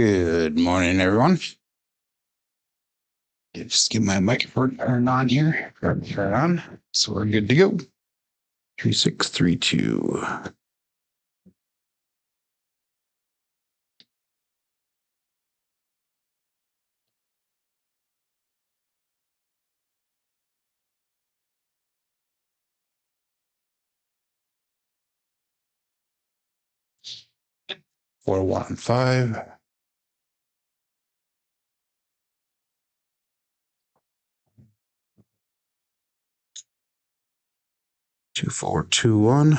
Good morning, everyone. Just get my microphone turned on here. Turn it on. So we're good to go. 3632. Four, 1, 5. Two, 4, 2, 1.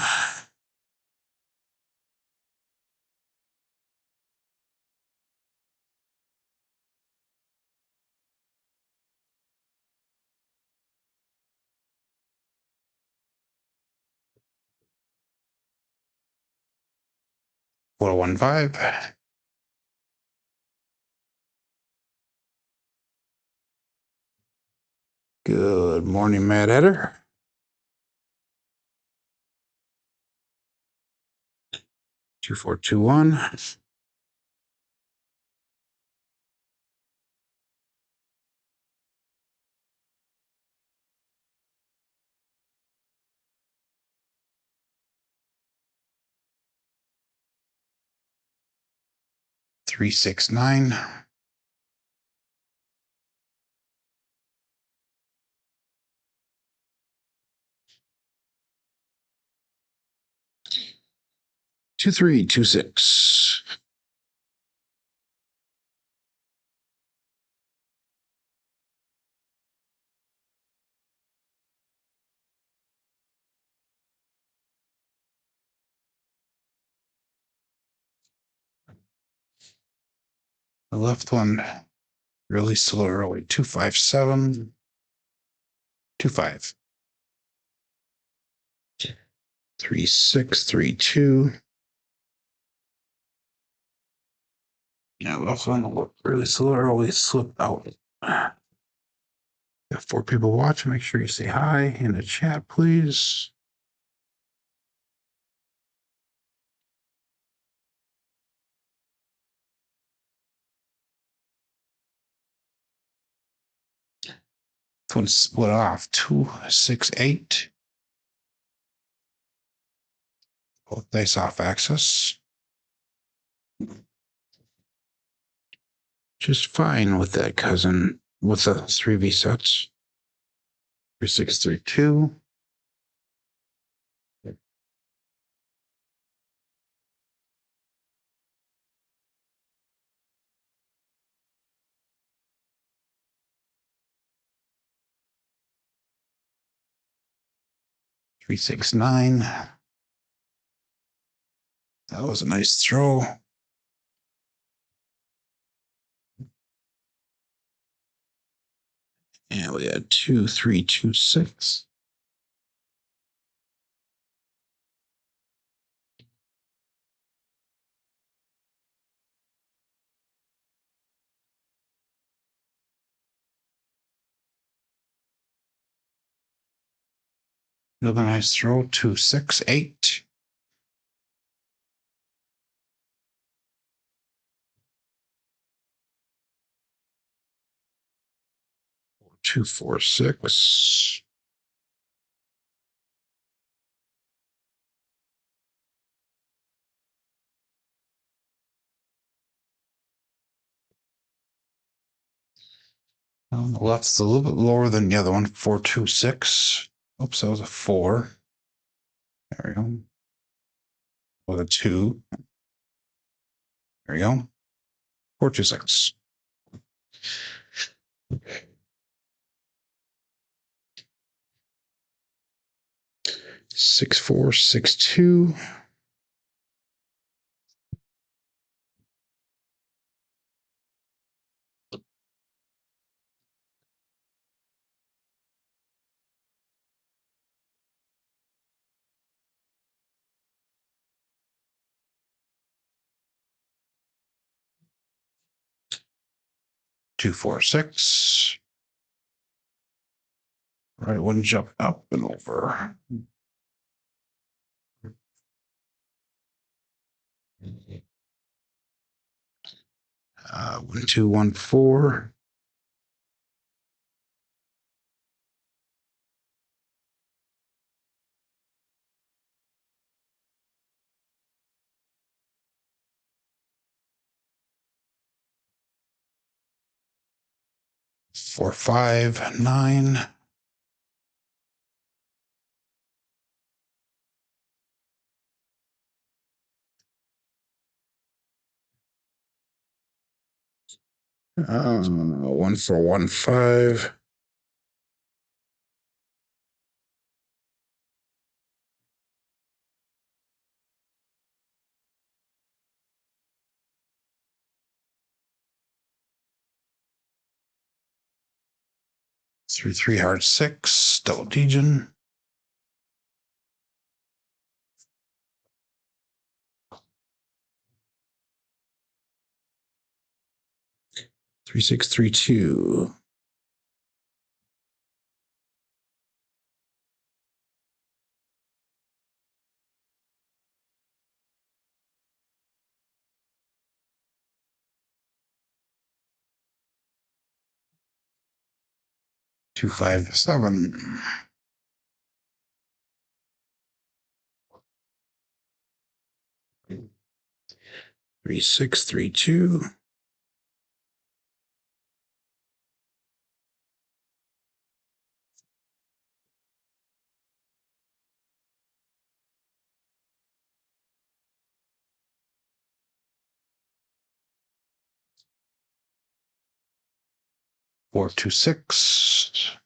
Four, 1, 5. Good morning, Mad Hatter. 2, 4, 2, 1. 3, 6, 9. 2, 3, 2, 6. The left one really slow early. 2, 5, 7. 2, 5. 3, 6, 3, 2. Yeah, left one really slow early. Slipped out. Got 4 people watching. Make sure you say hi in the chat, please. This one's split off. 2, 6, 8. Both nice off axis. Just fine with that cousin with the 3V sets. 3, 6, 3, 2. 3, 6, 9. That was a nice throw. And we had 2, 3, 2, 6. Another nice throw. 2, 6, 8. 2, 4, 6. The left's a little bit lower than the other one. 4, 2, 6. Oops, that was a 4. There we go. With a 2. There we go. 4, 2, 6. Six, 4, 6, 2. Two, 4, 6. Right one jump up and over. 1, 2, 1, 4. Four, 5, 9. Uh, 1, 4, 1, 5. Three, 3, hard 6. Double Degen. 3, 6, 3, 2. 2, 5, 7. 3, 6, 3, 2. 4, 2, 6.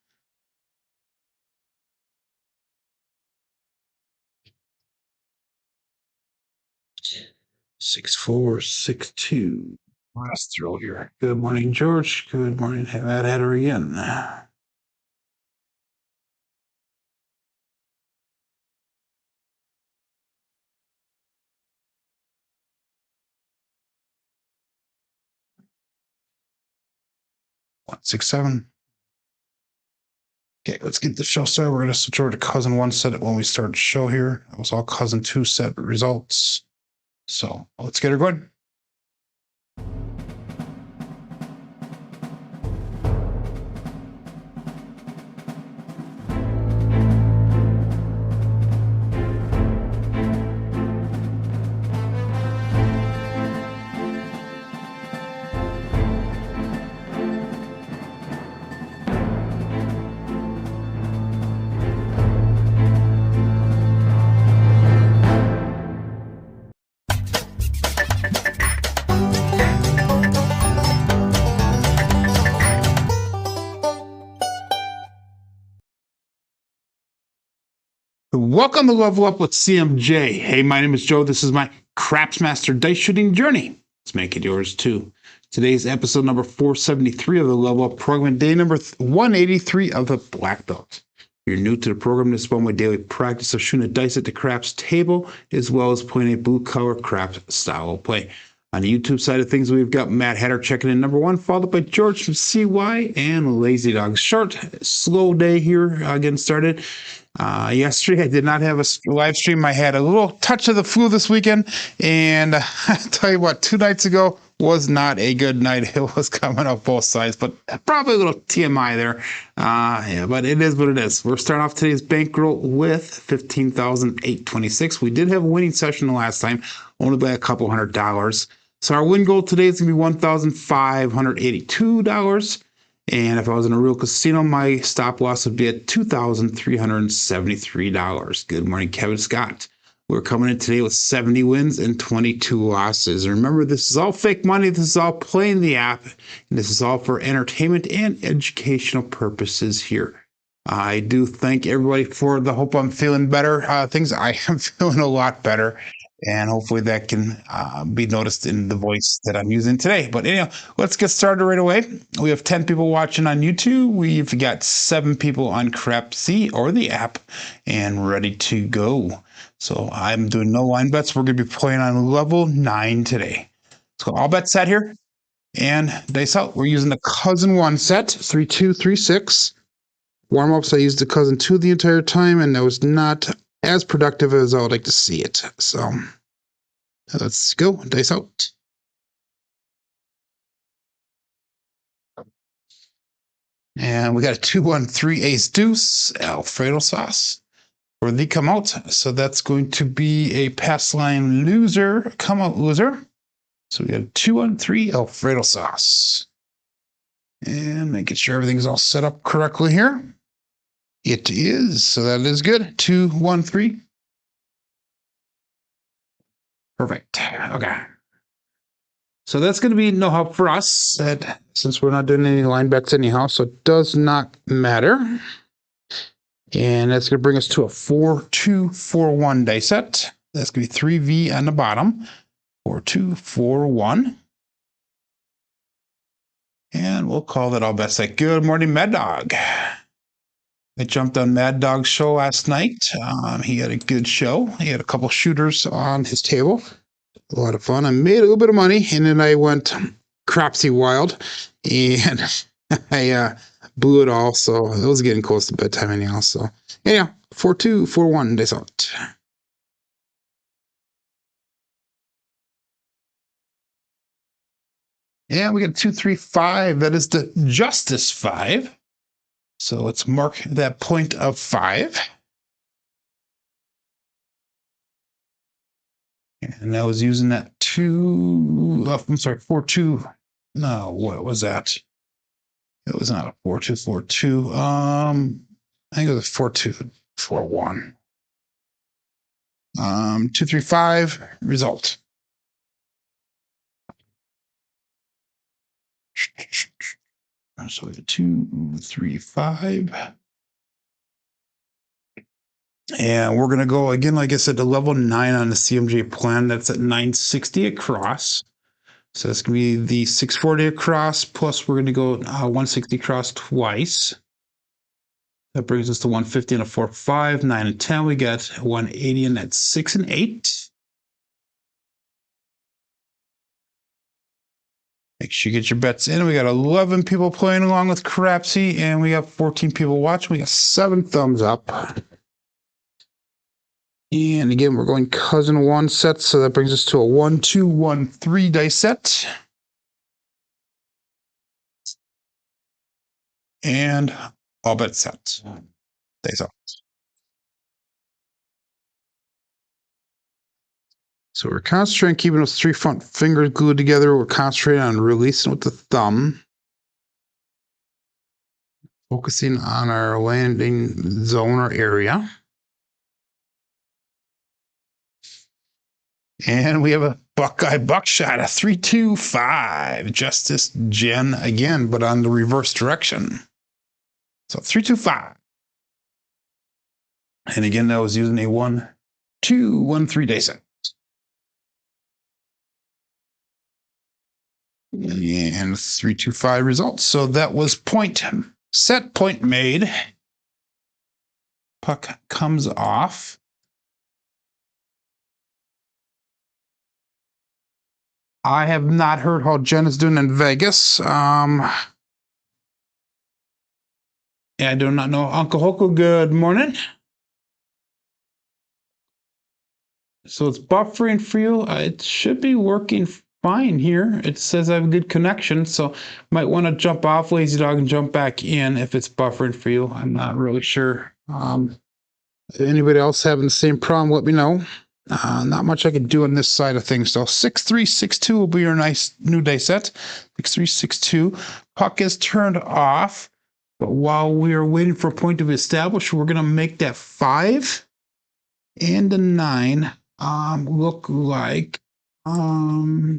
6, 4, 6, 2. Last throw here. Good morning, George. Good morning. Have at her again. 1, 6, 7. Okay, let's get the show started. We're going to switch over to cousin 1 set when we start the show here. It was all cousin 2 set results. So let's get her going. Welcome to Level Up with CMJ. Hey, my name is Joe. This is my Craps Master dice shooting journey. Let's make it yours too. Today's episode number 473 of the Level Up program, day number 183 of the Black Belt. If you're new to the program, this is one of my daily practice of shooting dice at the craps table, as well as playing a blue collar craps style of play. On the YouTube side of things, we've got Matt Hatter checking in number 1, followed by George from CY and Lazy Dog. Short, slow day here getting started. Yesterday, I did not have a live stream. I had a little touch of the flu this weekend, and I tell you what, 2 nights ago was not a good night. It was coming up both sides, but probably a little TMI there. Yeah, but it is what it is. We're starting off today's bankroll with $15,826. We did have a winning session the last time, only by a couple $100. So our win goal today is going to be $1,582. And if I was in a real casino, my stop loss would be at $2,373. Good morning, Kevin Scott. We're coming in today with 70 wins and 22 losses. And remember, this is all fake money. This is all playing the app. And this is all for entertainment and educational purposes here. I do thank everybody for the hope I'm feeling better. Things I am feeling a lot better. And hopefully that can be noticed in the voice that I'm using today. But anyhow, let's get started right away. We have 10 people watching on YouTube. We've got 7 people on Crapsee or the app and ready to go. So I'm doing no line bets. We're going to be playing on level 9 today. So all bets set here and dice out. We're using the cousin 1 set, 3, 2, 3, 6. Warm-ups, I used the cousin 2 the entire time, and that was not as productive as I would like to see it. So let's go. Dice out. And we got a 2-1-3 ace deuce Alfredo sauce for the come out. So that's going to be a pass line loser, come out loser. So we got a 2-1-3 Alfredo sauce. And making sure everything's all set up correctly here. It is. So that is good. 2-1-3. Perfect. Okay. So that's going to be no help for us since we're not doing any line bets anyhow. So it does not matter. And that's going to bring us to a 4-2-4-1 dice set. That's going to be 3V on the bottom. 4-2-4-1. And we'll call that all bets set. Good morning, Mad Dog. I jumped on Mad Dog's show last night. He had a good show. He had a couple shooters on his table. A lot of fun. I made a little bit of money, and then I went Crapsee wild, and I blew it all. So it was getting close to bedtime anyhow. So anyhow, 4-2-4-1 dice out. And we got 2-3-5. That is the Justice 5. So let's mark that point of 5. And I was using that 4-2. No, what was that? It was not a 4-2-4-2. I think it was a 4-2-4-1. 2-3-5 result. So we have 2-3-5. And we're going to go again, like I said, to level 9 on the CMJ plan. That's at 960 across. So that's going to be the 640 across, plus we're going to go 160 across twice. That brings us to 150 and a 4-5, 9 and 10. We got 180 and that's 6 and 8. Make sure you get your bets in. We got 11 people playing along with Crapsee, and we got 14 people watching. We got 7 thumbs up. And again, we're going cousin 1 set, so that brings us to a 1-2-1-3 dice set. And all bet sets. Dice out. So we're concentrating on keeping those 3 front fingers glued together. We're concentrating on releasing with the thumb. Focusing on our landing zone or area. And we have a Buckeye Buckshot, a 3-2-5. Justice Gen again, but on the reverse direction. So 3-2-5. And again, that was using a 1-2-1-3 dice set. And 3-2-5 results. So that was set point made. Puck comes off. I have not heard how Jen is doing in Vegas. I do not know. Uncle Hoko, good morning. So it's buffering for you. It should be working fine here. It says I have a good connection, so might want to jump off Lazy Dog and jump back in if it's buffering for you. I'm not really sure. Anybody else having the same problem, let me know. Not much I could do on this side of things, though. 6-3-6-2 will be your nice new dice set. 6-3-6-2. Puck is turned off, but while we are waiting for a point to be established, we're going to make that 5 and a 9 look like we're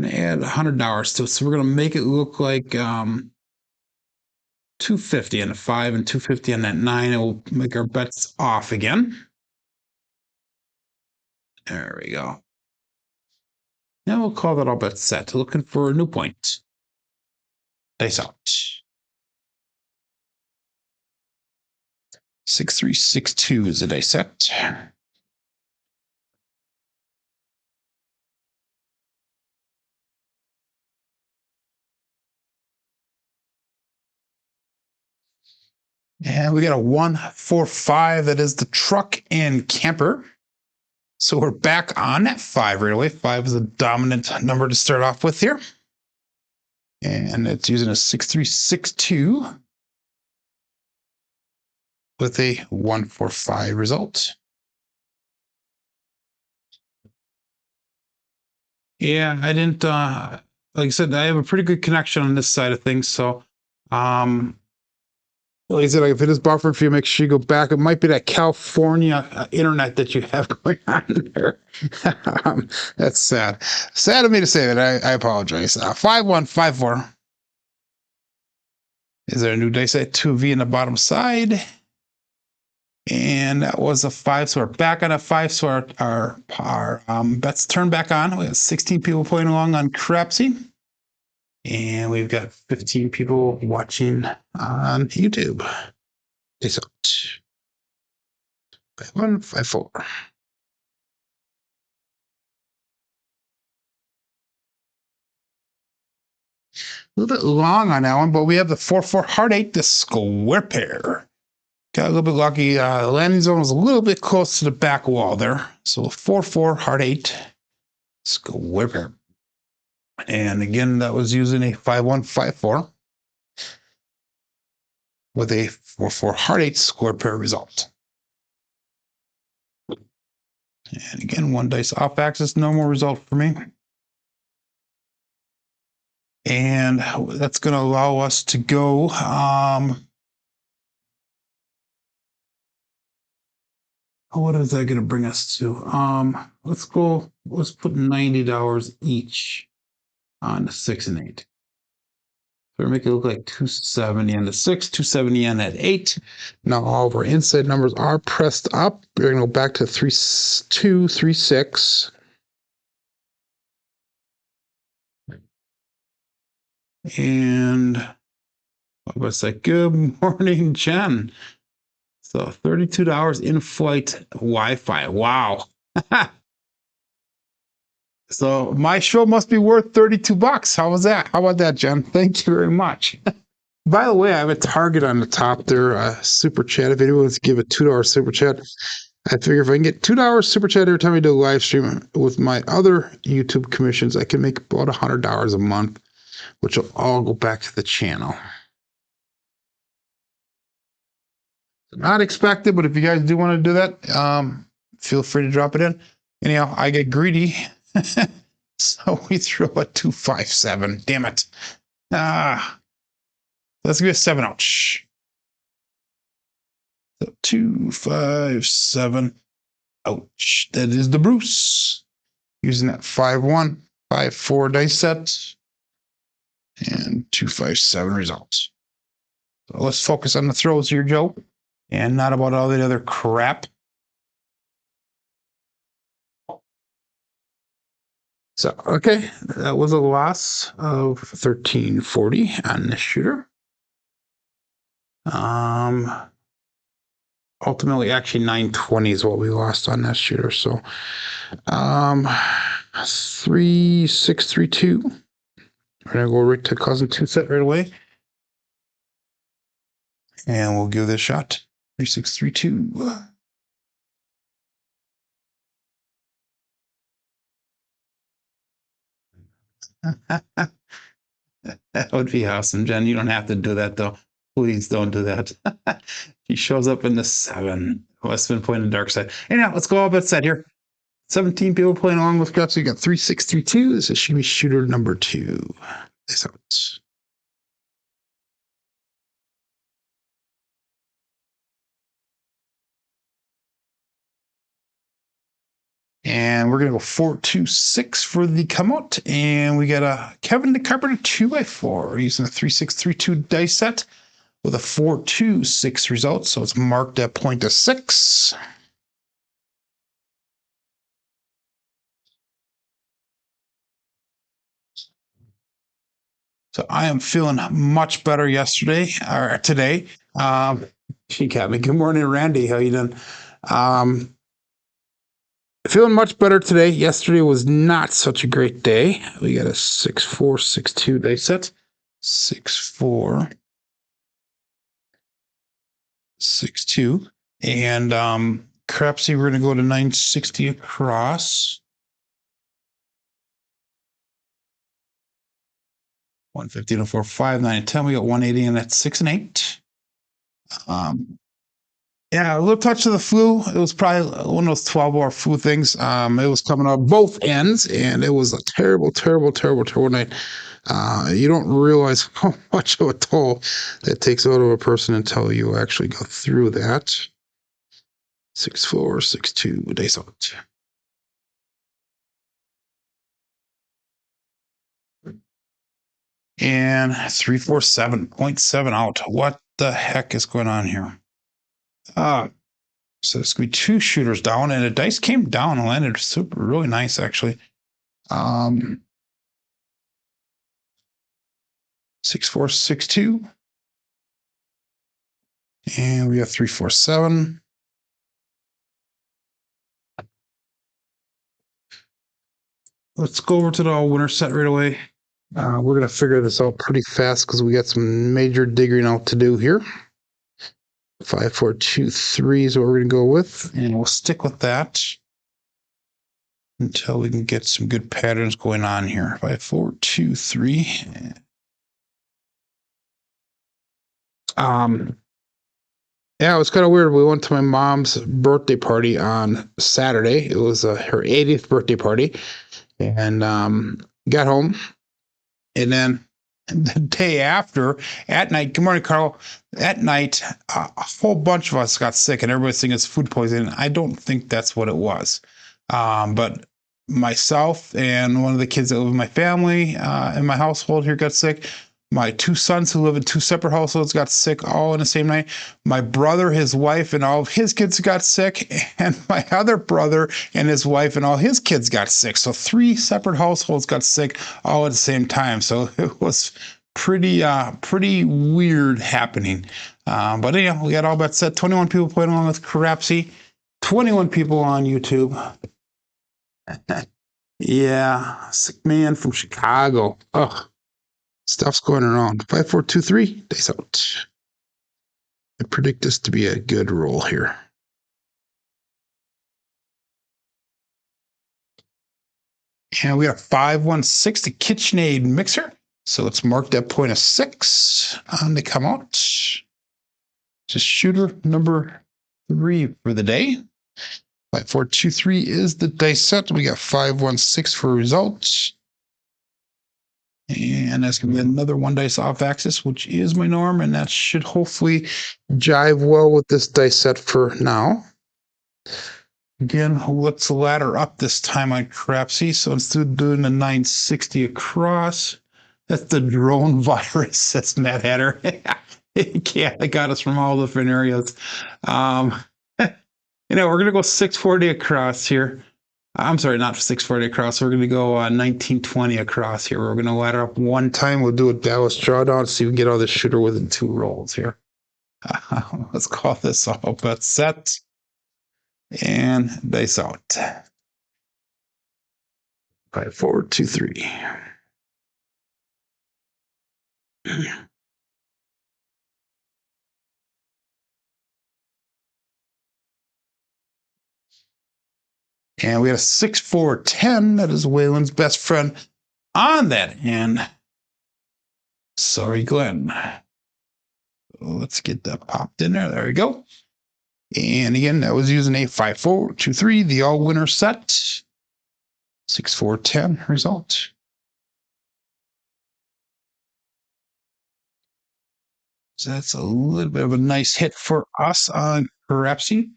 going to add $100 to it. So we're going to make it look like 250 on a 5 and 250 on that 9. And we'll make our bets off again. There we go. Now we'll call that all bets set. Looking for a new point. Dice out. 6-3-6-2 is the dice set. And we got a 1-4-5. That is the truck and camper. So we're back on that 5 right away. 5 is a dominant number to start off with here. And it's using a 6362 with a 145 result. Yeah, I didn't like I said, I have a pretty good connection on this side of things. So like I said, if it is buffered for you, make sure you go back. It might be that California internet that you have going on there. That's sad. Sad of me to say that. I apologize. 5154. Is there a new dice set? 2V in the bottom side. And that was a 5. So we're back on a 5. So our bets turn back on. We have 16 people playing along on Crapsee. And we've got 15 people watching on YouTube. Peace out. 5154. A little bit long on that one, but we have the 4-4 heart 8, the square pair. Got a little bit lucky. The landing zone was a little bit close to the back wall there. So 4-4 heart 8, square pair. And again, that was using a 5154 with a 4-4 heart 8 square pair result. And again, one dice off axis, no more result for me. And that's going to allow us to go what is that going to bring us to? Let's put $90 each on the 6 and 8. So we make it look like 270 on the 6, 270 on that 8. Now all of our inside numbers are pressed up. We're going to go back to 3-2, 3-6. And what was that? Good morning, Jen. So $32 in-flight Wi-Fi. Wow. So my show must be worth $32. How was that? How about that, Jen? Thank you very much. By the way, I have a target on the top there, super chat. If anyone wants to give a $2 super chat, I figure if I can get $2 super chat every time I do a live stream with my other YouTube commissions, I can make about $100 a month, which will all go back to the channel. Not expected, but if you guys do want to do that, feel free to drop it in. Anyhow, I get greedy, so we throw a 257. Damn it! Let's give it a 7. Ouch. So 257. Ouch. That is the Bruce. Using that 5-1, 5-4 dice set, and 257 results. So let's focus on the throws here, Joe, and not about all the other crap. So, okay, that was a loss of 1340 on this shooter. Ultimately, actually 920 is what we lost on that shooter. So, 3632. We're gonna go right to cousin 2 set right away, and we'll give this a shot. 3632. That would be awesome, Jen. You don't have to do that, though. Please don't do that. He shows up in the 7. Must have been playing the dark side. Anyhow, let's go all bet set here. 17 people playing along with Crapsee. So you got 3632. This is Jimmie shooter number 2. This out. And we're going to go 4-2-6 for the come out. And we got a Kevin the Carpenter 2x4 using a 3632 dice set with a 4-2-6 result. So it's marked at point of 6. So I am feeling much better yesterday or today. She got me. Good morning, Randy. How you doing? Feeling much better today. Yesterday was not such a great day. We got a 6-4, 6-2 dice set. 6-4, 6-2. And Crapsee, we're going to go to 960 across. 150 4, 5, 9, 10. We got 180, and that's 6 and 8. Yeah, a little touch of the flu. It was probably one of those 12-hour flu things. It was coming out both ends, and it was a terrible, terrible, terrible, terrible night. You don't realize how much of a toll that takes out of a person until you actually go through that. 6-4, 6-2, days out. And 347.7 out. What the heck is going on here? So it's gonna be two shooters down, and the dice came down and landed super really nice actually. 6-4-6-2. And we have 3-4-7. Let's go over to the winner set right away. We're gonna figure this out pretty fast because we got some major digging out to do here. 5-4-2-3 is what we're gonna go with, and we'll stick with that until we can get some good patterns going on here. 5-4-2-3. Yeah, it was kind of weird. We went to my mom's birthday party on Saturday. It was her 80th birthday party, and got home, and then the day after, at night. Good morning, Carl. At night, a whole bunch of us got sick, and everybody's thinking it's food poisoning. I don't think that's what it was, but myself and one of the kids that live in my family in my household here got sick. My two sons who live in two separate households got sick all in the same night. My brother, his wife, and all of his kids got sick. And my other brother and his wife and all his kids got sick. So three separate households got sick all at the same time. So it was pretty weird happening. But anyhow, we got all that set. 21 people playing along with Crapsee. 21 people on YouTube. Yeah, sick man from Chicago. Ugh. Stuff's going around. 5-4-2-3, days out. I predict this to be a good roll here. And we got a 5-1-6, the KitchenAid mixer. So let's mark that point of 6 on the come out. Just shooter number 3 for the day. 5-4-2-3 is the dice set. We got 5-1-6 for results. And that's going to be another one dice off axis, which is my norm, and that should hopefully jive well with this dice set for now. Again, let's ladder up this time on Crapsee. So instead of doing the 960 across, that's the drone virus, says Matt Hatter. Yeah, they got us from all different areas. We're going to go 640 across here. I'm sorry, not 640 across. We're going to go 1920 across here. We're going to ladder up one time. We'll do a Dallas drawdown so you can get all this shooter within 2 rolls here. Let's call this all but set and dice out. 5-4-2-3. And we had a 6-4-10. That is Waylon's best friend on that hand. Sorry, Glenn. Let's get that popped in there. There we go. And again, that was using a 5-4-2-3, the all winner set. 6-4-10 result. So that's a little bit of a nice hit for us on Crapsee.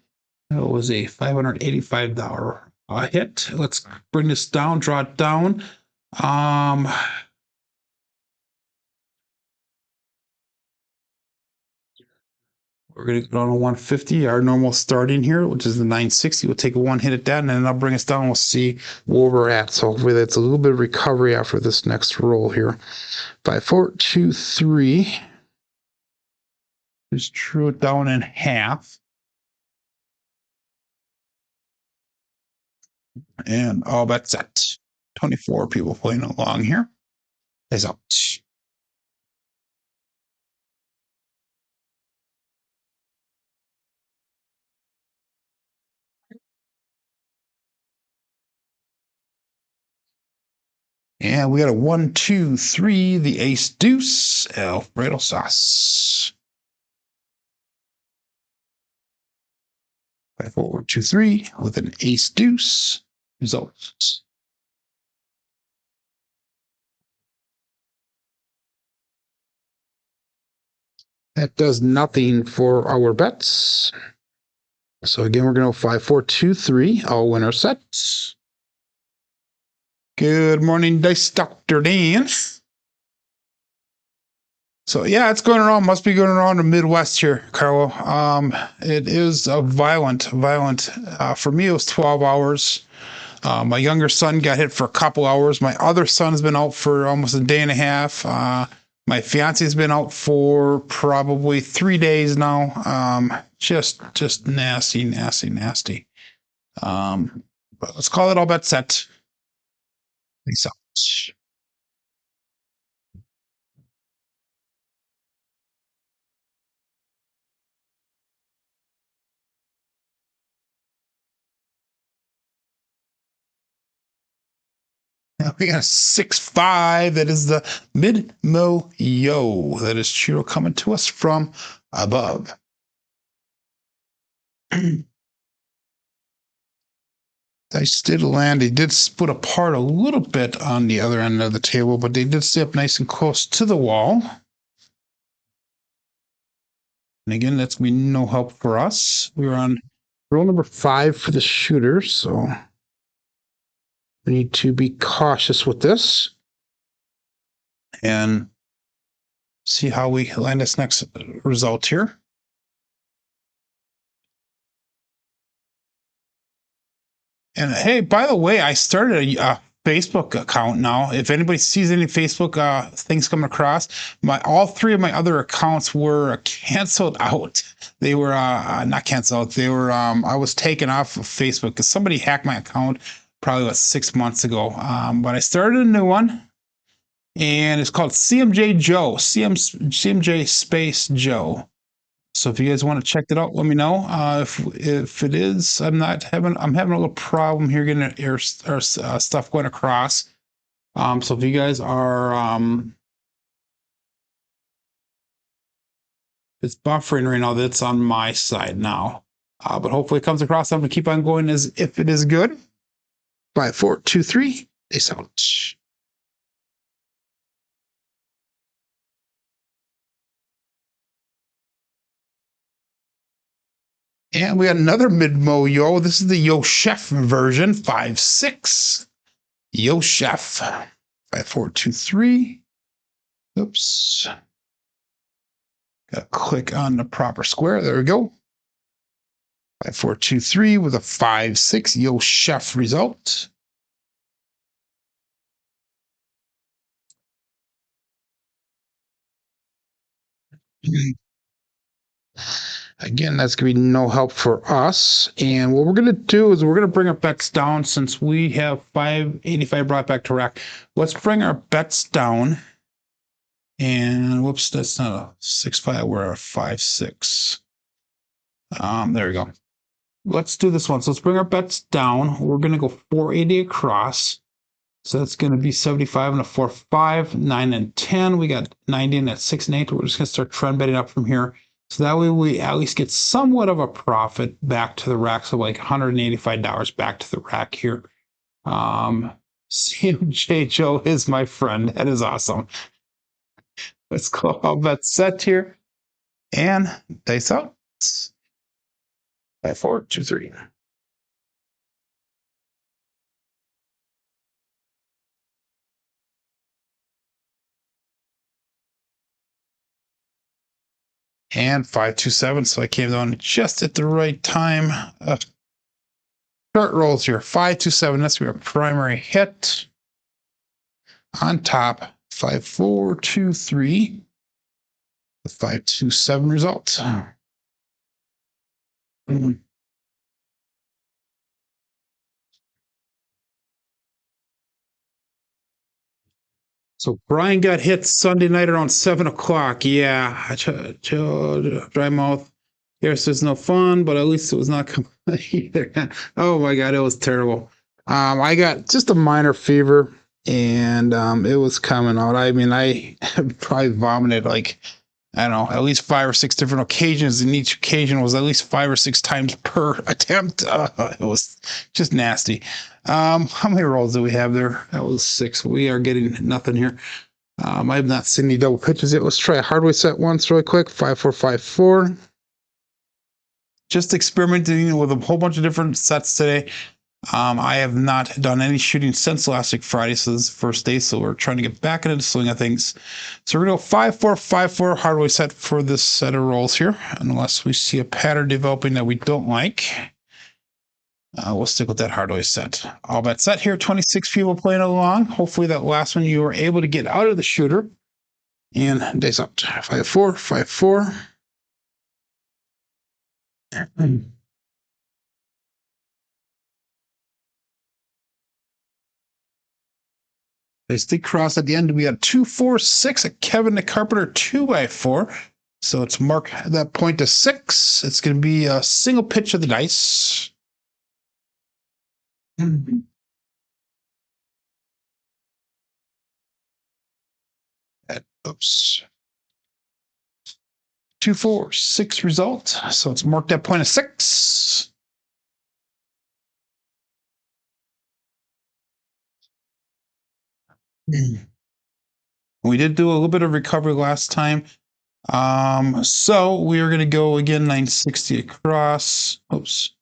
That was a $585 hit. Let's bring this down, draw it down. We're going to go down to 150, our normal starting here, which is the 960. We'll take a one hit at that, and then I'll bring us down. We'll see where we're at. So hopefully that's a little bit of recovery after this next roll here. 5-4-2-3. Just drew it down in half. And all that's set. 24 people playing along here. Is out. And we got a 1, 2, 3, the ace deuce, Alfredo sauce. 5, 4, 2, 3 with an ace deuce. Results. That does nothing for our bets. So again, we're going to go 5, 4, 2, 3. All winner sets. Good morning, Dice Dr. Dan. So yeah, it's going around. Must be going around the Midwest here, Carlo. It is a violent. For me, it was 12 hours. My younger son got hit for a couple hours. My other son's been out for almost a day and a half. My fiance's been out for probably 3 days now. Just nasty. But let's call it all bet set. Peace out. Now we got a 6-5. That is the mid-mo-yo. That is Chiro coming to us from above. Dice did land. They did split apart a little bit on the other end of the table, but they did stay up nice and close to the wall. And again, that's going to be no help for us. We're on roll number 5 for the shooter, so we need to be cautious with this and see how we land this next result here. And hey, by the way, I started a Facebook account now. If anybody sees any Facebook things coming across, all 3 of my other accounts were canceled out. They were not canceled. They were I was taken off of Facebook because somebody hacked my account probably about 6 months ago. But I started a new one, and it's called CMJ Joe. CMJ Space Joe. So if you guys want to check it out, let me know. If it is, I'm having a little problem here getting our stuff going across. So if you guys are it's buffering right now, that's on my side now. But hopefully it comes across. I'm gonna keep on going as if it is good. 5, 4, 2, 3. Ace out. And we got another mid-mo yo. This is the Yo Chef version, 5, 6. Yo Chef. 5, 4, 2, 3. Oops. Gotta click on the proper square. There we go. 5, 4, 2, 3 with a 5, 6. Yo Chef result. Again, that's going to be no help for us. And what we're going to do is we're going to bring our bets down since we have 585 brought back to rack. Let's bring our bets down. And whoops, that's not a 6-5. We're a 5-6. There we go. Let's do this one. So let's bring our bets down. We're going to go 480 across. So that's going to be 75 and a 4-5, 9 and 10. We got 90 and at 6 and 8. We're just going to start trend betting up from here. So that way we at least get somewhat of a profit back to the rack. So like $185 back to the rack here. CMJ Joe is my friend. That is awesome. Let's go all bet set here. And dice out. 5, 4, 2, 3. And 5, 2, 7. So I came down just at the right time. Short rolls here. 5, 2, 7. That's your primary hit. On top, 5, 4, 2, 3. The 5, 2, 7 result. So Brian got hit Sunday night around 7 o'clock. Yeah, dry mouth. Yes, there's no fun, but at least it was not either. Oh my God, it was terrible. I got just a minor fever. and it was coming out. I mean, I probably vomited like, I don't know, at least 5 or 6 different occasions, and each occasion was at least 5 or 6 times per attempt. It was just nasty. How many rolls do we have there? That was 6. We are getting nothing here. I have not seen any double pitches yet. Let's try a Hardway set once really quick. 5-4-5-4. Just experimenting with a whole bunch of different sets today. I have not done any shooting since last week Friday, so this is the first day, so we're trying to get back into the swing of things. So we're going to go 5-4-5-4 Hardway set for this set of rolls here, unless we see a pattern developing that we don't like. We'll stick with that Hardway set. All bet set here, 26 people playing along. Hopefully that last one you were able to get out of the shooter. And dice up. 5-4, 5-4. They stick cross at the end. We got 2-4-6. A Kevin the Carpenter 2x4. So let's mark that point to 6. It's going to be a single pitch of the dice. Oops. 2-4-6 result. So let's mark that point of 6. We did do a little bit of recovery last time. So we are going to go again 960 across. Oops.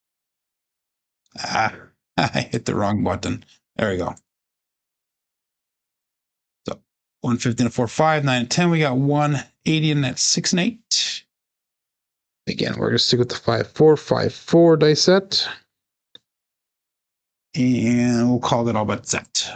I hit the wrong button. There we go. So 150 and 4, 5, 9, and 10. We got 180 and that's 6 and 8. Again, we're going to stick with the 5-4-5-4 dice set. And we'll call it all but set.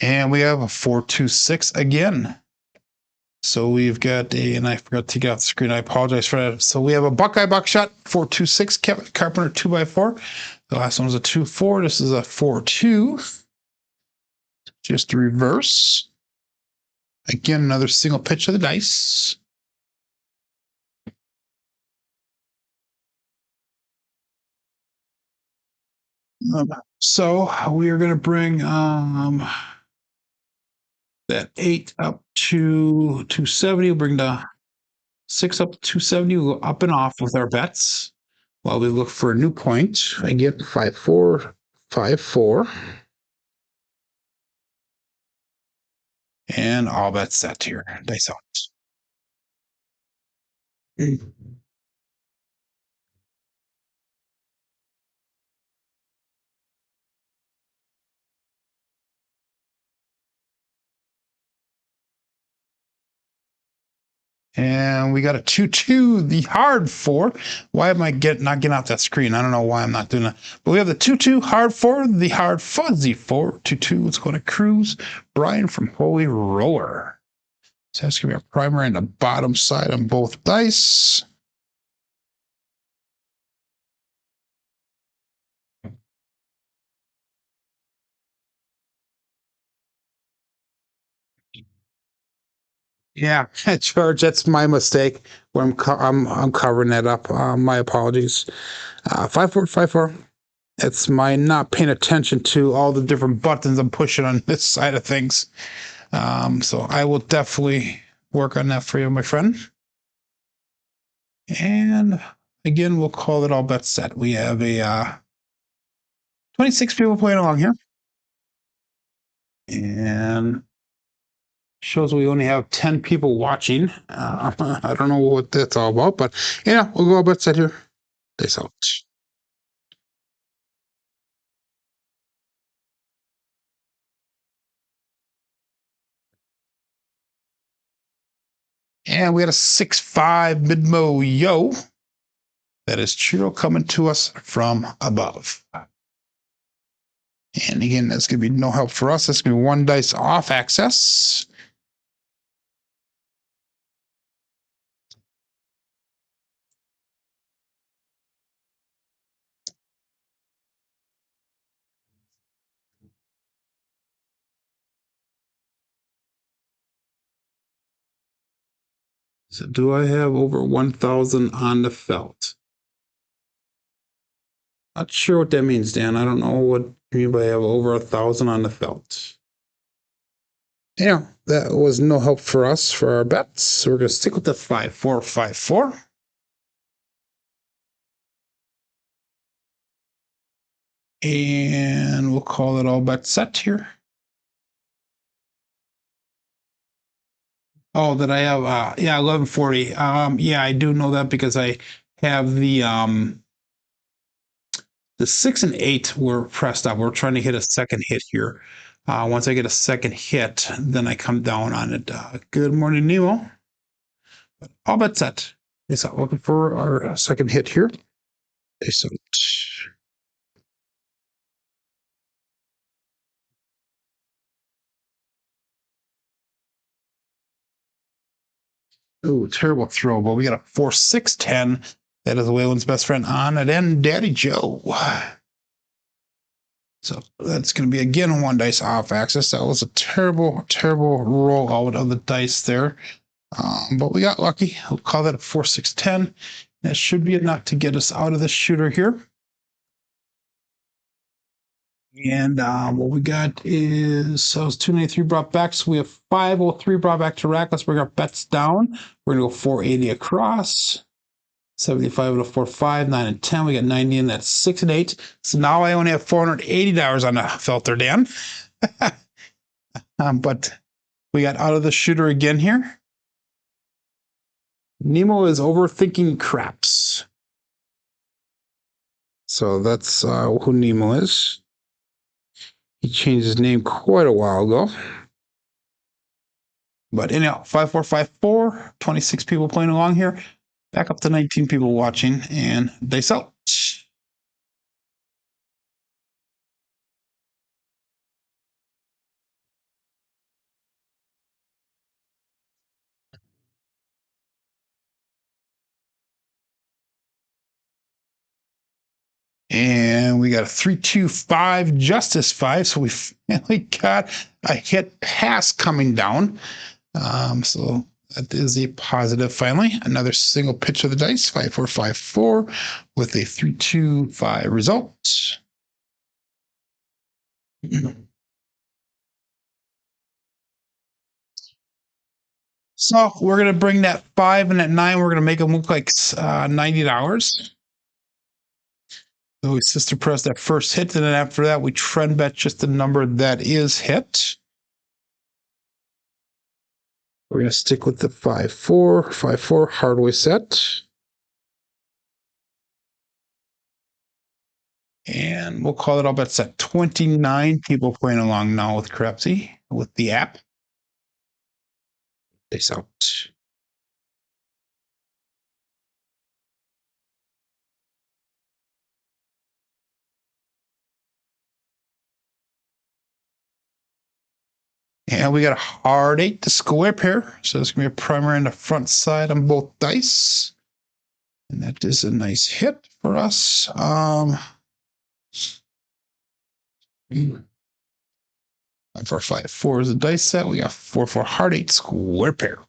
And we have a 4-2-6 again. So we've got a, and I forgot to get off the screen. I apologize for that. So we have a Buckeye Buckshot 4-2-6, Kevin Carpenter 2x4. The last one was a 2-4. This is a 4-2. Just reverse. Again, another single pitch of the dice. So we are going to bring that 8 up to 270. We'll bring the 6 up to 270. We'll go up and off with our bets while we look for a new point. I get 5-4, 5-4. And all bets set here. Dice out. And we got a 2-2, the hard 4. Why am I not getting off that screen? I don't know why I'm not doing that. But we have the 2-2 hard 4, the hard fuzzy 4. 2-2, let's go to Cruise. Brian from Holy Roller. So that's going to be our primary and the bottom side on both dice. Yeah, George, that's my mistake. Where I'm covering that up. My apologies. 5-4, 5-4. It's my not paying attention to all the different buttons I'm pushing on this side of things. So I will definitely work on that for you, my friend. And again, we'll call it all bets set. We have a 26 people playing along here. And shows we only have 10 people watching. I don't know what that's all about, but yeah, we'll go all bets set here. Dice out. And we had a 6-5 mid-mo yo. That is Chiro coming to us from above. And again, that's going to be no help for us. That's going to be one dice off access. So do I have over 1,000 on the felt? Not sure what that means, Dan. I don't know what you mean by have over 1,000 on the felt. Yeah, that was no help for us for our bets. So we're going to stick with the 5-4-5-4. And we'll call it all bets set here. Oh, that I have, yeah, 1140. Yeah, I do know that because I have the 6 and 8 were pressed up. We're trying to hit a second hit here. Once I get a second hit, then I come down on it. Good morning, Nemo. All bets set. So looking for our second hit here. So ooh, terrible throw, but we got a 4-6-10. That is Waylon's best friend on it, and Daddy Joe. So that's going to be again one dice off axis. That was a terrible, terrible roll out of the dice there. But we got lucky. We'll call that a 4-6-10. That should be enough to get us out of this shooter here. And what we got is, so it's 293 brought back. So we have 503 brought back to rack. Let's bring our bets down. We're going to go 480 across. 75 to 4, 5, 9, and 10. We got 90 in that 6 and 8. So now I only have $480 on the filter, Dan. But we got out of the shooter again here. Nemo is overthinking craps. So that's who Nemo is. He changed his name quite a while ago. But anyhow, 5-4-5-4, 26 people playing along here. Back up to 19 people watching, and dice out. And we got a 3-2-5 justice 5. So we finally got a hit pass coming down. So that is a positive finally. Another single pitch of the dice, 5-4-5-4 with a 3-2-5 result. So we're going to bring that 5 and that 9. We're going to make them look like $90. So we sister press that first hit, and then after that, we trend bet just the number that is hit. We're going to stick with the 5-4-5-4 Hardway set. And we'll call it all bets set. 29 people playing along now with Crapsee with the app. Dice out. And we got a hard 8 to square pair. So it's going to be a primary on the front side on both dice. And that is a nice hit for us. 5-4-5-4 is the dice set. We got 4-4 hard 8 square pair.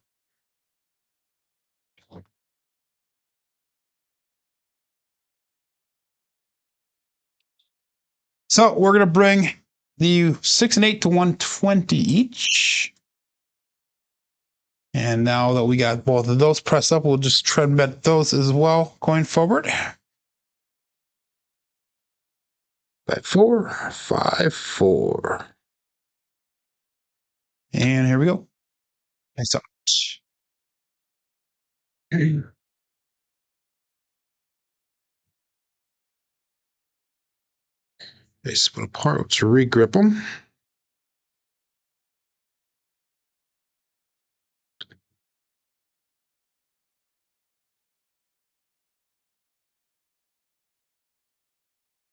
So we're going to bring the 6 and 8 to 120 each. And now that we got both of those pressed up, we'll just trend bet those as well going forward. 5-4-5-4. And here we go. Nice up. They split apart to regrip them.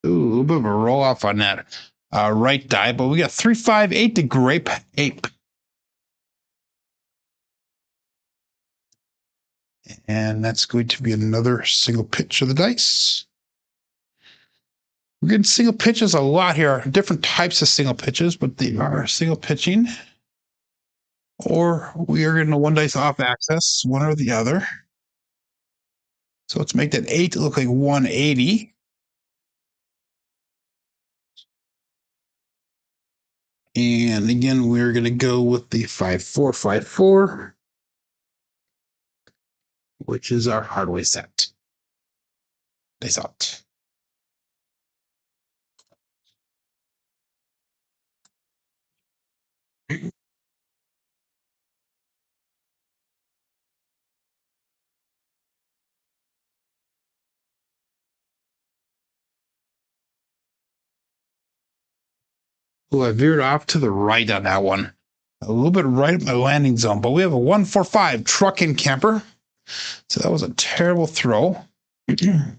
Ooh, a little bit of a roll off on that right die, but we got 3-5-8 to grape ape. And that's going to be another single pitch of the dice. We're getting single pitches a lot here. Different types of single pitches, but they are single pitching. or we are getting a 1 dice off access, one or the other. So let's make that 8 look like 180. And again, we're going to go with the 5454, which is our Hardway set. Dice out. Oh, I veered off to the right on that one. A little bit right at my landing zone, but we have a 145 truck and camper. So that was a terrible throw. 1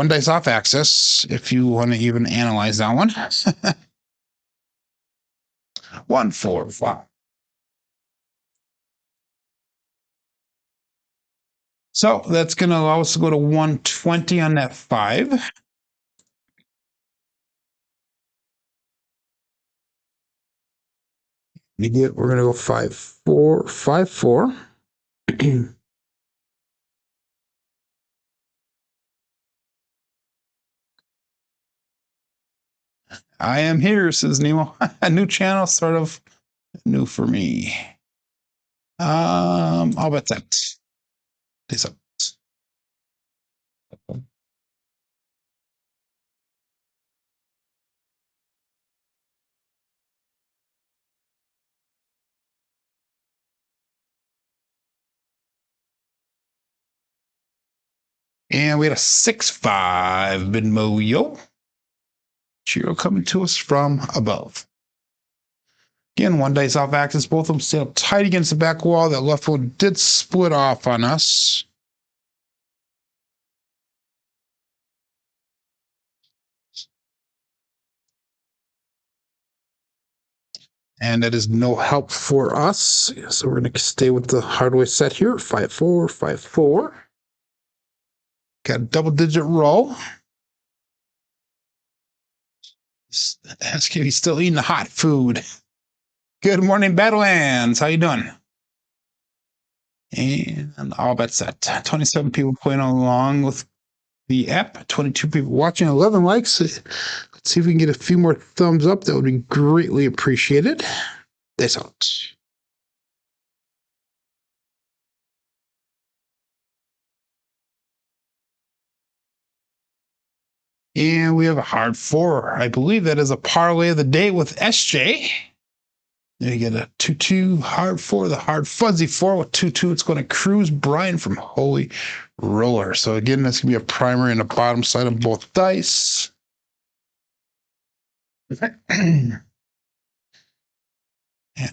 dice off access, if you want to even analyze that one. 1, 4, 5. So that's going to allow us to go to 120 on that 5. We're going to go 5, 4, 5, 4. I am here, says Nemo. A new channel, sort of new for me. I'll bet that. This up. And we had a 6-5 Binmoyo. Chiro coming to us from above. Again, 1 dice off axis. Both of them stay up tight against the back wall. That left one did split off on us. And that is no help for us. So we're going to stay with the Hardway set here. 5, 4, 5, 4. Got a double-digit roll. He's still eating the hot food. Good morning, Badlands. How you doing? And all bets set. 27 people playing along with the app. 22 people watching. 11 likes. Let's see if we can get a few more thumbs up. That would be greatly appreciated. That's out. And we have a hard 4. I believe that is a parlay of the day with SJ. You get a 2-2 hard 4, the hard fuzzy 4 with 2-2. It's going to cruise Brian from Holy Roller. So again, that's going to be a primary and a bottom side on both dice. And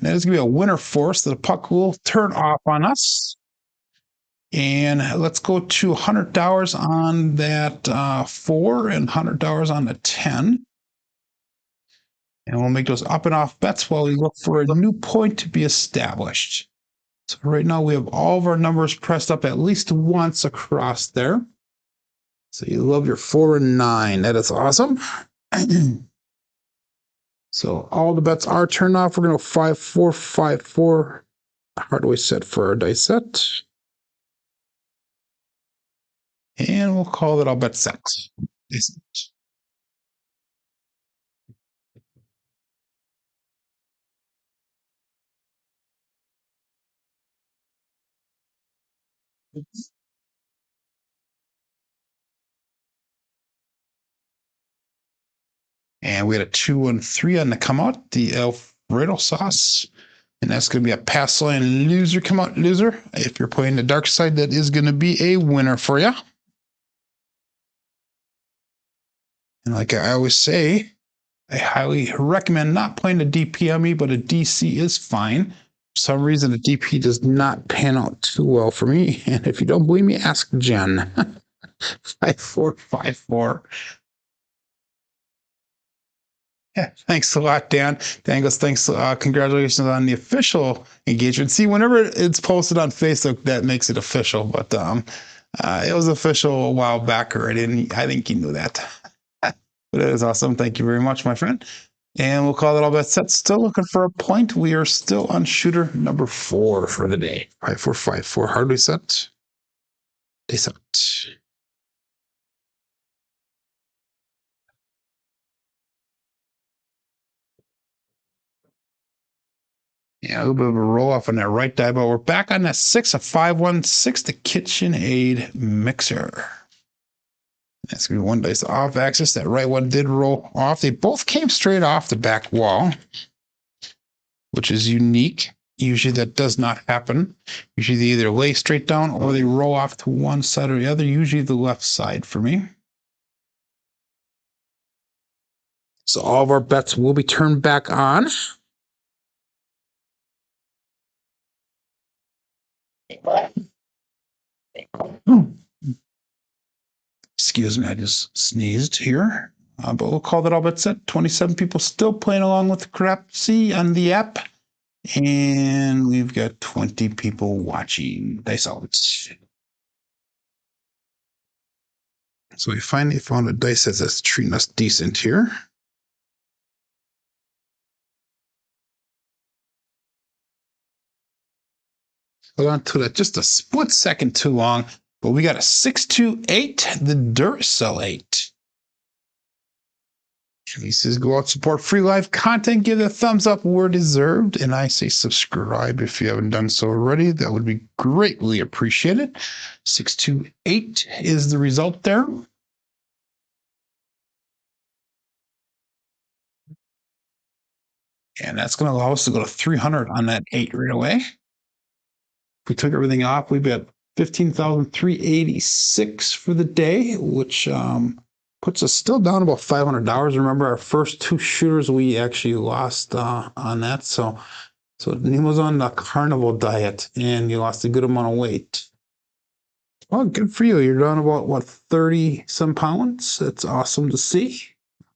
that is going to be a winner force that the puck will turn off on us. And let's go to $100 on that 4 and $100 on the 10. And we'll make those up and off bets while we look for a new point to be established. So right now we have all of our numbers pressed up at least once across there. So you love your 4 and 9. That is awesome. So all the bets are turned off. We're going to go 5, 4, 5, 4. Hardway set for our dice set. And we'll call it all bet set. And we had a 2 and 3 on the come out, the Alfredo sauce. And that's going to be a pass line loser. Come out, loser. If you're playing the dark side, that is going to be a winner for you. And like I always say, I highly recommend not playing a DP on me, but a DC is fine. For some reason, a DP does not pan out too well for me. And if you don't believe me, ask Jen. 5, 4, 5, 4. Yeah, thanks a lot, Dan. Dan goes, thanks. Congratulations on the official engagement. See, whenever it's posted on Facebook, that makes it official. But it was official a while back already, and I think you knew that. But it was awesome. Thank you very much, my friend. And we'll call that all bets set. Still looking for a point. We are still on shooter number 4 for the day. 5454 hardly set. Day set. Yeah, a little bit of a roll off on that right die, but we're back on that 6 of 516, the KitchenAid mixer. That's going to be one dice off axis. That right one did roll off. They both came straight off the back wall, which is unique. Usually that does not happen. Usually they either lay straight down or they roll off to one side or the other, usually the left side for me. So all of our bets will be turned back on. Excuse me, I just sneezed here. But we'll call that all bets set. 27 people still playing along with Crapsee on the app. And we've got 20 people watching Dice Out. So we finally found a dice that's treating us decent here. Hold on to that just a split second too long, but we got a 628, the Duracell 8. He says, go out, support free live content, give it a thumbs up where deserved, and I say subscribe if you haven't done so already. That would be greatly appreciated. 628 is the result there. And that's going to allow us to go to 300 on that 8 right away. If we took everything off, we've got 15,386 for the day, which puts us still down about $500. Remember, our first 2 shooters, we actually lost on that. So Nemo's on the carnival diet, and you lost a good amount of weight. Well, good for you. You're down about, what, 30 some pounds? That's awesome to see.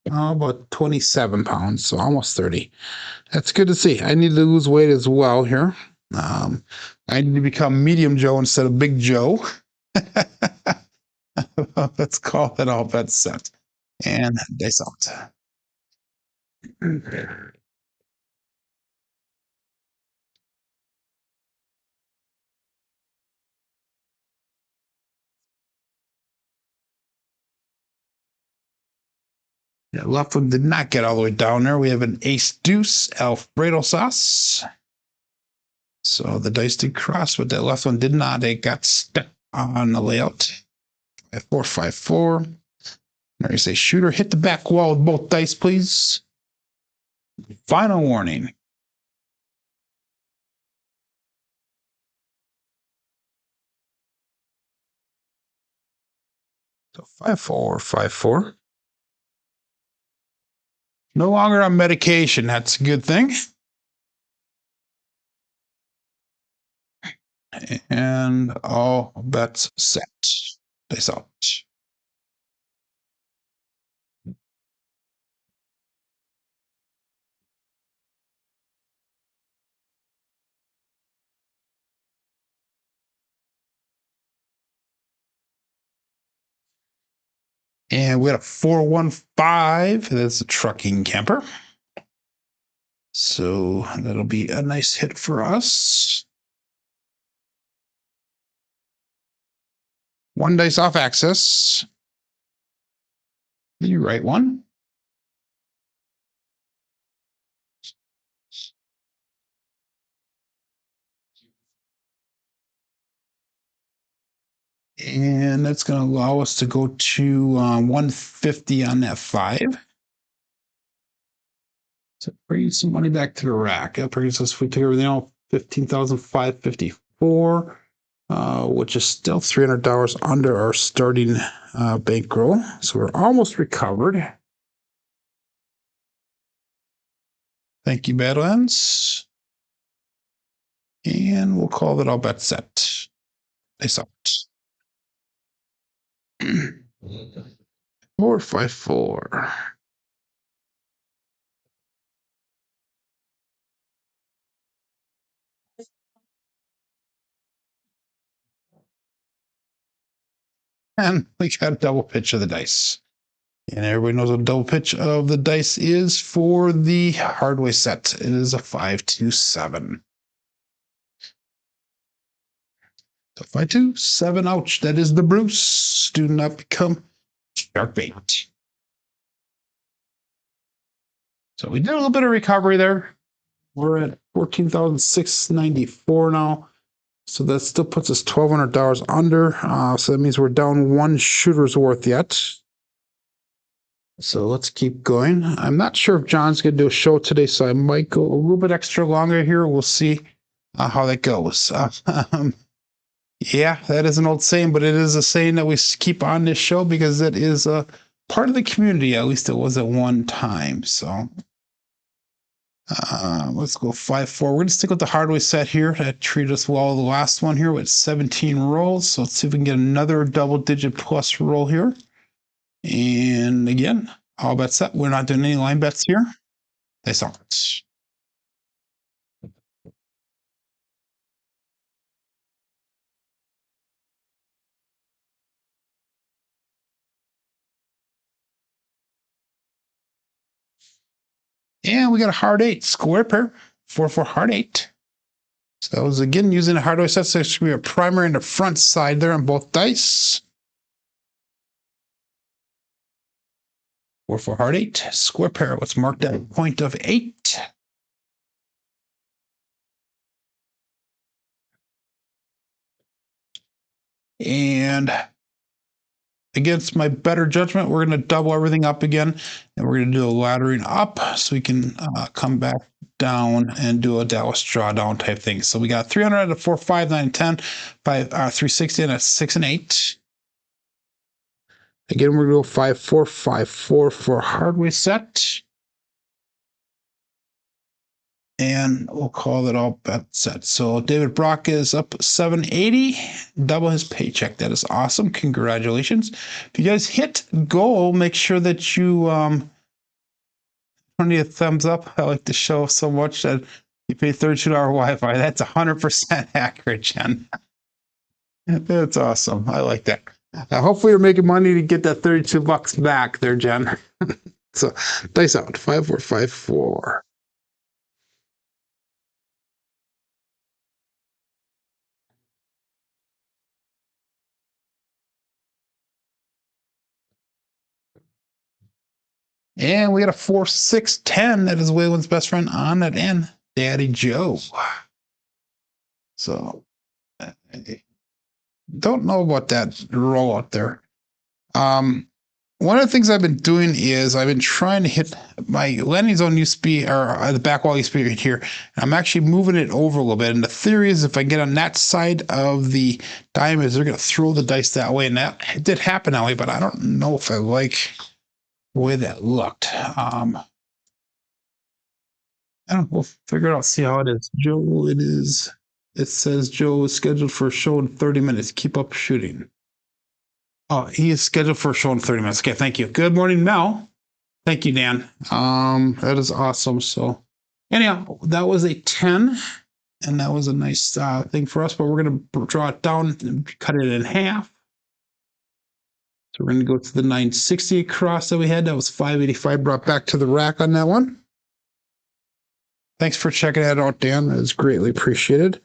About 27 pounds, so almost 30. That's good to see. I need to lose weight as well here. I need to become medium Joe instead of big Joe. Let's call it all bets set. And dice out. Yeah, left one did not get all the way down there. We have an ace deuce Alfredo sauce. So the dice did cross, but that left one did not. It got stuck on the layout. 454. There you say, shooter, hit the back wall with both dice, please. Final warning. So 5454. No longer on medication. That's a good thing. And all bets set. Dice out. And we got a 415. That's a trucking camper. So that'll be a nice hit for us. One dice off axis. The right one. And that's going to allow us to go to 150 on that 5. So bring some money back to the rack. That brings us, if we take everything off, 15,554, which is still $300 under our starting bankroll. So we're almost recovered. Thank you, Badlands. And we'll call that all bets set. Nice out. 454. And we got a double pitch of the dice. And everybody knows what double pitch of the dice is for the Hardway set. It is a 5-2-7. So 5-2-7, ouch. That is the Bruce. Do not become shark bait. So we did a little bit of recovery there. We're at 14,694 now. So that still puts us $1,200 under. So that means we're down one shooter's worth yet. So let's keep going. I'm not sure if John's going to do a show today, so I might go a little bit extra longer here. We'll see how that goes. Yeah, that is an old saying, but it is a saying that we keep on this show because it is a part of the community. At least it was at one time. So let's go 5-4. We're going to stick with the Hardway set here. That treated us well the last one here with 17 rolls. So let's see if we can get another double-digit plus roll here. And again, all bets set. We're not doing any line bets here. They saw it. And we got a hard 8 square pair, 4-4 hard 8. So that was again using a Hardway set. So it should be a primary in the front side there on both dice. 4-4 hard 8 square pair. Let's mark that point of 8. And against my better judgment, we're going to double everything up again, and we're going to do a laddering up so we can come back down and do a Dallas drawdown type thing. So we got 300 at a 4, 5, 9, 10, 360 and a 6 and 8. Again, we're going to go 5-4, 5-4 for Hardway set. And we'll call that all bet set. So David Brock is up 780, double his paycheck. That is awesome. Congratulations. If you guys hit goal, make sure that you need a thumbs up. I like the show so much that you pay $32 Wi-Fi. That's 100% accurate, Jen. That's awesome. I like that. Hopefully you're making money to get that $32 back there, Jen. So dice out 5-4, 5-4. And we got a 4-6-10. That is Waylon's best friend on that end, Daddy Joe. So I don't know about that roll out there. One of the things I've been doing is I've been trying to hit my landing zone used to be, or the back wall used to be right here. And I'm actually moving it over a little bit. And the theory is if I get on that side of the diamonds, they're going to throw the dice that way. And that it did happen that way, but I don't know if I like the way that looked. I don't know. We'll figure it out, see how it is. Joe, it is. It says Joe is scheduled for a show in 30 minutes. Keep up shooting. Oh, he is scheduled for a show in 30 minutes. Okay, thank you. Good morning, Mel. Thank you, Dan. That is awesome. So anyhow, that was a 10, and that was a nice thing for us, but we're going to draw it down and cut it in half. So we're going to go to the 960 across that we had. That was 585 brought back to the rack on that one. Thanks for checking that out, Dan. That is greatly appreciated.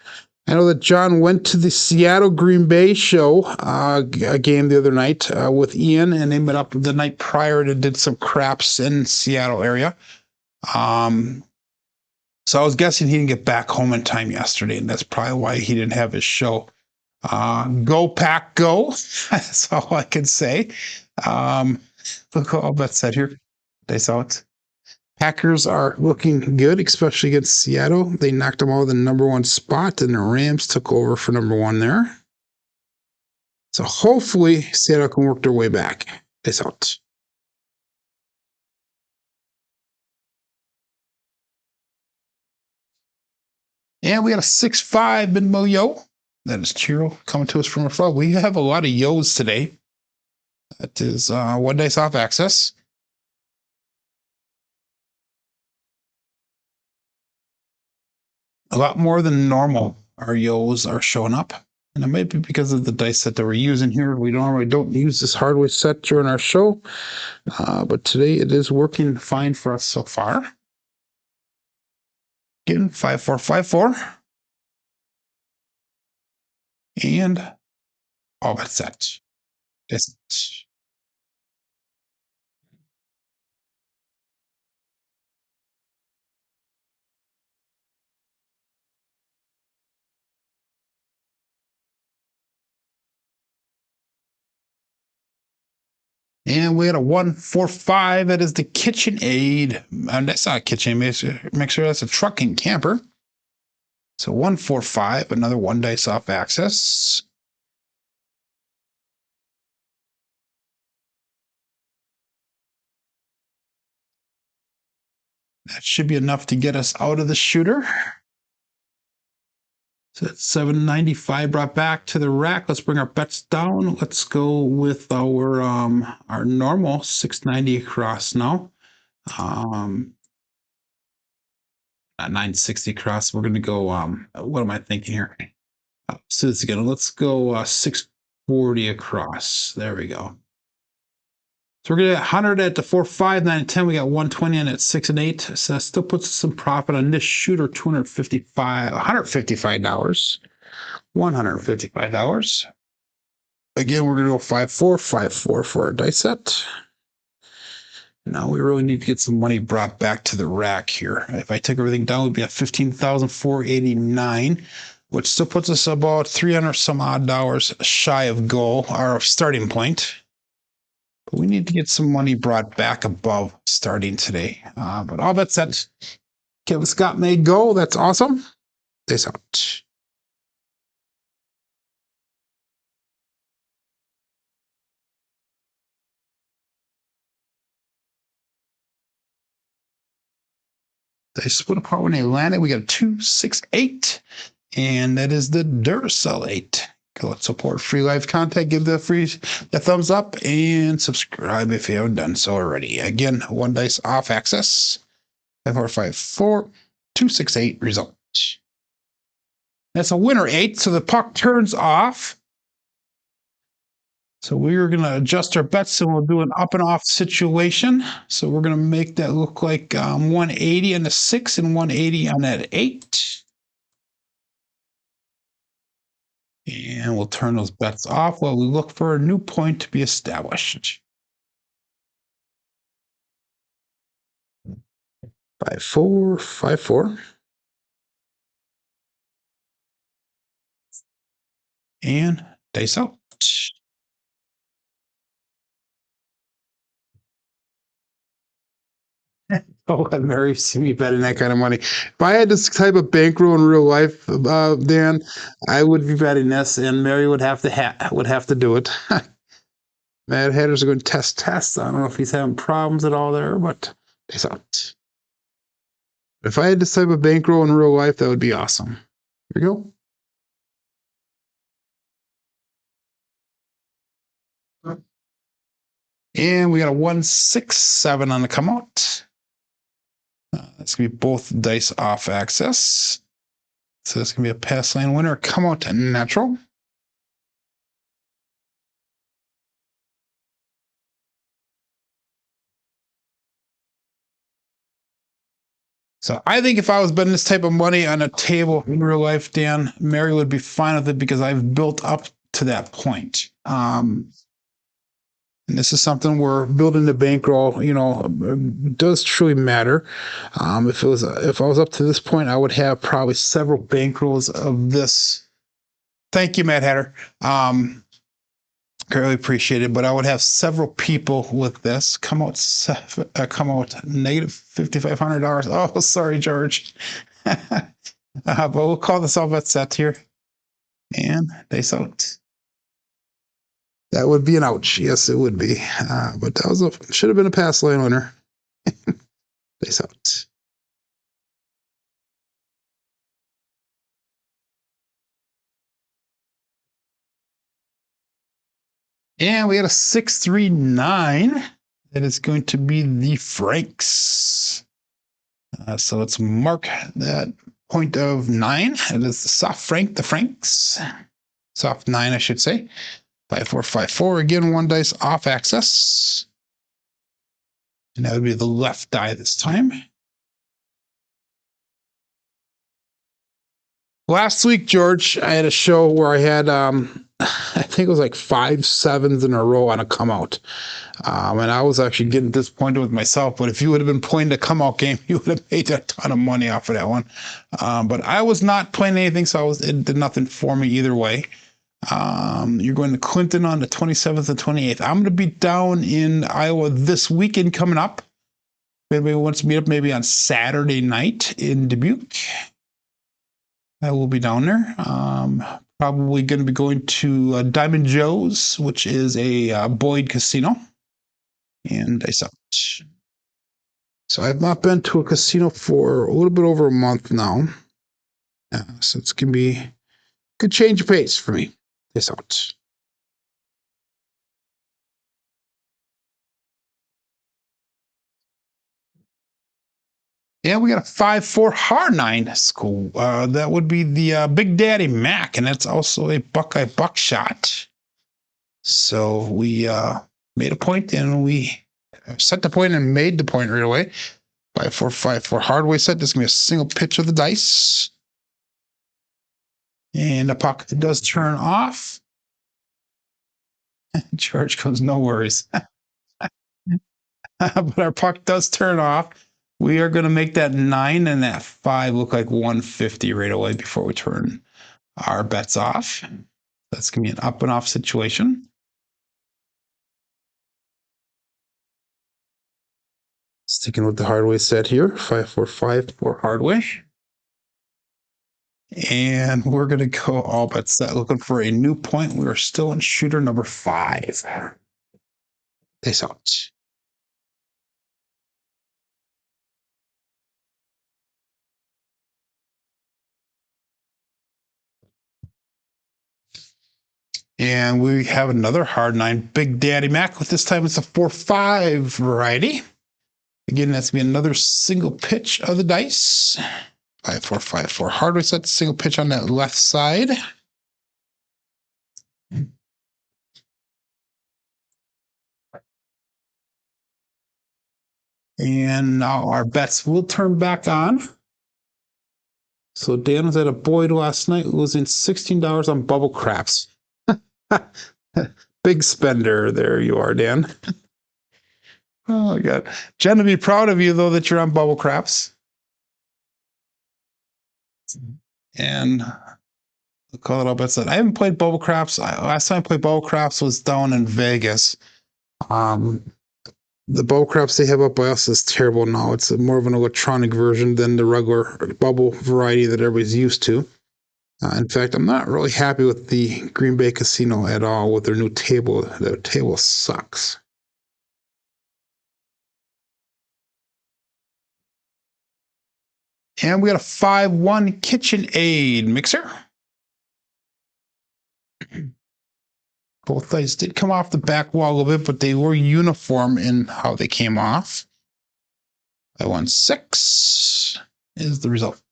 I know that John went to the Seattle Green Bay show game the other night with Ian, and they met up the night prior and did some craps in Seattle area. So I was guessing he didn't get back home in time yesterday, and that's probably why he didn't have his show. Go Pack Go. That's all I can say. Look all that said here. They saw it. Packers are looking good, especially against Seattle. They knocked them out of the #1 spot, and the Rams took over for #1 there. So hopefully Seattle can work their way back. Peace out. And we got a 6-5 mid-mo yo. That is Chiro coming to us from afar. We have a lot of yos today. That is one dice off access. A lot more than normal. Our yos are showing up. And it might be because of the dice set that we're using here. We normally don't use this Hardway set during our show, but today it is working fine for us so far. Again, 5454. And all but set. That's it. And we had a 145. That is the KitchenAid. That's not a kitchen mixer. That's a trucking camper. So 145, another one dice off access. That should be enough to get us out of the shooter. So that's 795 brought back to the rack. Let's bring our bets down. Let's go with our normal 690 across now. Not 960 across. We're gonna go what am I thinking here? So this again. Let's go 640 across. There we go. So we're gonna get 100 at the 4, 5, 9, and 10. We got 120 in at 6 and 8. So that still puts us some profit on this shooter. $155. $155. Again, we're gonna go 5, 4, 5, 4 for our dice set. Now we really need to get some money brought back to the rack here. If I took everything down, we'd be at 15,489, which still puts us about 300 some odd dollars shy of goal, our starting point. But we need to get some money brought back above starting today. But all that said, Kevin Scott made go. That's awesome. Dice out. They split apart when they landed. We got a 2, 6, 8, and that is the Duracell 8. Let's support free live content. Give the thumbs up and subscribe if you haven't done so already. Again, one dice off access. 5, 4, 5, 4, 2, 6, 8 result. That's a winner 8, so the puck turns off. So we're going to adjust our bets and we'll do an up and off situation. So we're going to make that look like 180 on the 6 and 180 on that 8. And we'll turn those bets off while we look for a new point to be established. 5, 4, 5, 4. And dice out. Oh, I've never seen me betting that kind of money. If I had this type of bankroll in real life, Dan, I would be betting this, and Mary would have to do it. Mad Hatter's are going to test. I don't know if he's having problems at all there, but dice out. If I had this type of bankroll in real life, that would be awesome. Here we go. And we got a 167 on the come out. That's going to be both dice off access. So that's going to be a pass lane winner. Come out to natural. So I think if I was betting this type of money on a table in real life, Dan, Mary would be fine with it because I've built up to that point. And this is something we're building the bankroll, does truly matter. If I was up to this point, I would have probably several bankrolls of this. Thank you, Mad Hatter. Really appreciate it, but I would have several people with this come out negative $5,500. Oh, sorry, George. But we'll call this all bet set here, and dice out. That would be an ouch. Yes, it would be. But that should have been a pass lane winner. Dice out. And we got a 639. That is going to be the Franks. So let's mark that point of 9. It is the soft Frank, the Franks. It's off 9, I should say. 5, 4, 5, 4. Again, 1 dice off access. And that would be the left die this time. Last week, George, I had a show where I had, I think it was like 5 7s in a row on a come out. And I was actually getting disappointed with myself. But if you would have been playing the come out game, you would have made a ton of money off of that one. But I was not playing anything, so it did nothing for me either way. You're going to Clinton on the 27th and 28th. I'm going to be down in Iowa this weekend coming up. If anybody wants to meet up maybe on Saturday night in Dubuque, I will be down there. Probably going to be going to Diamond Joe's, which is a Boyd casino. And I saw it. So I've not been to a casino for a little bit over a month now. So it's going to be a good change of pace for me. This out. Yeah, we got a 5-4 hard 9 school. That would be the Big Daddy Mac, and that's also a Buckeye Buckshot. So we made a point, and we set the point and made the point right away. 5-4, 5-4 Hardway set. This is going to be a single pitch of the dice. And the puck does turn off. George goes, no worries. But our puck does turn off. We are going to make that 9 and that 5 look like 150 right away before we turn our bets off. That's going to be an up and off situation. Sticking with the Hardway set here, 5-4-5 for Hardway. And we're going to go all bets set, looking for a new point. We are still in shooter number 5. Peace out. And we have another hard 9, Big Daddy Mac. With this time, it's a 4-5 variety. Again, that's going to be another single pitch of the dice. 5-4, 5-4. Hardway set, single pitch on that left side. And now our bets will turn back on. So Dan was at a Boyd last night, losing $16 on bubble craps. Big spender. There you are, Dan. Oh, my God. Jen would be proud of you, though, that you're on bubble craps. And I'll call it all bets. I haven't played bubble craps. Last time I played bubble craps was down in Vegas. The bubble craps they have up by us is terrible now. It's more of an electronic version than the regular bubble variety that everybody's used to. In fact, I'm not really happy with the Green Bay Casino at all with their new table. Their table sucks. And we got a 5-1 KitchenAid mixer. Both dice did come off the back wall a little bit, but they were uniform in how they came off. 5-1-6 is the result.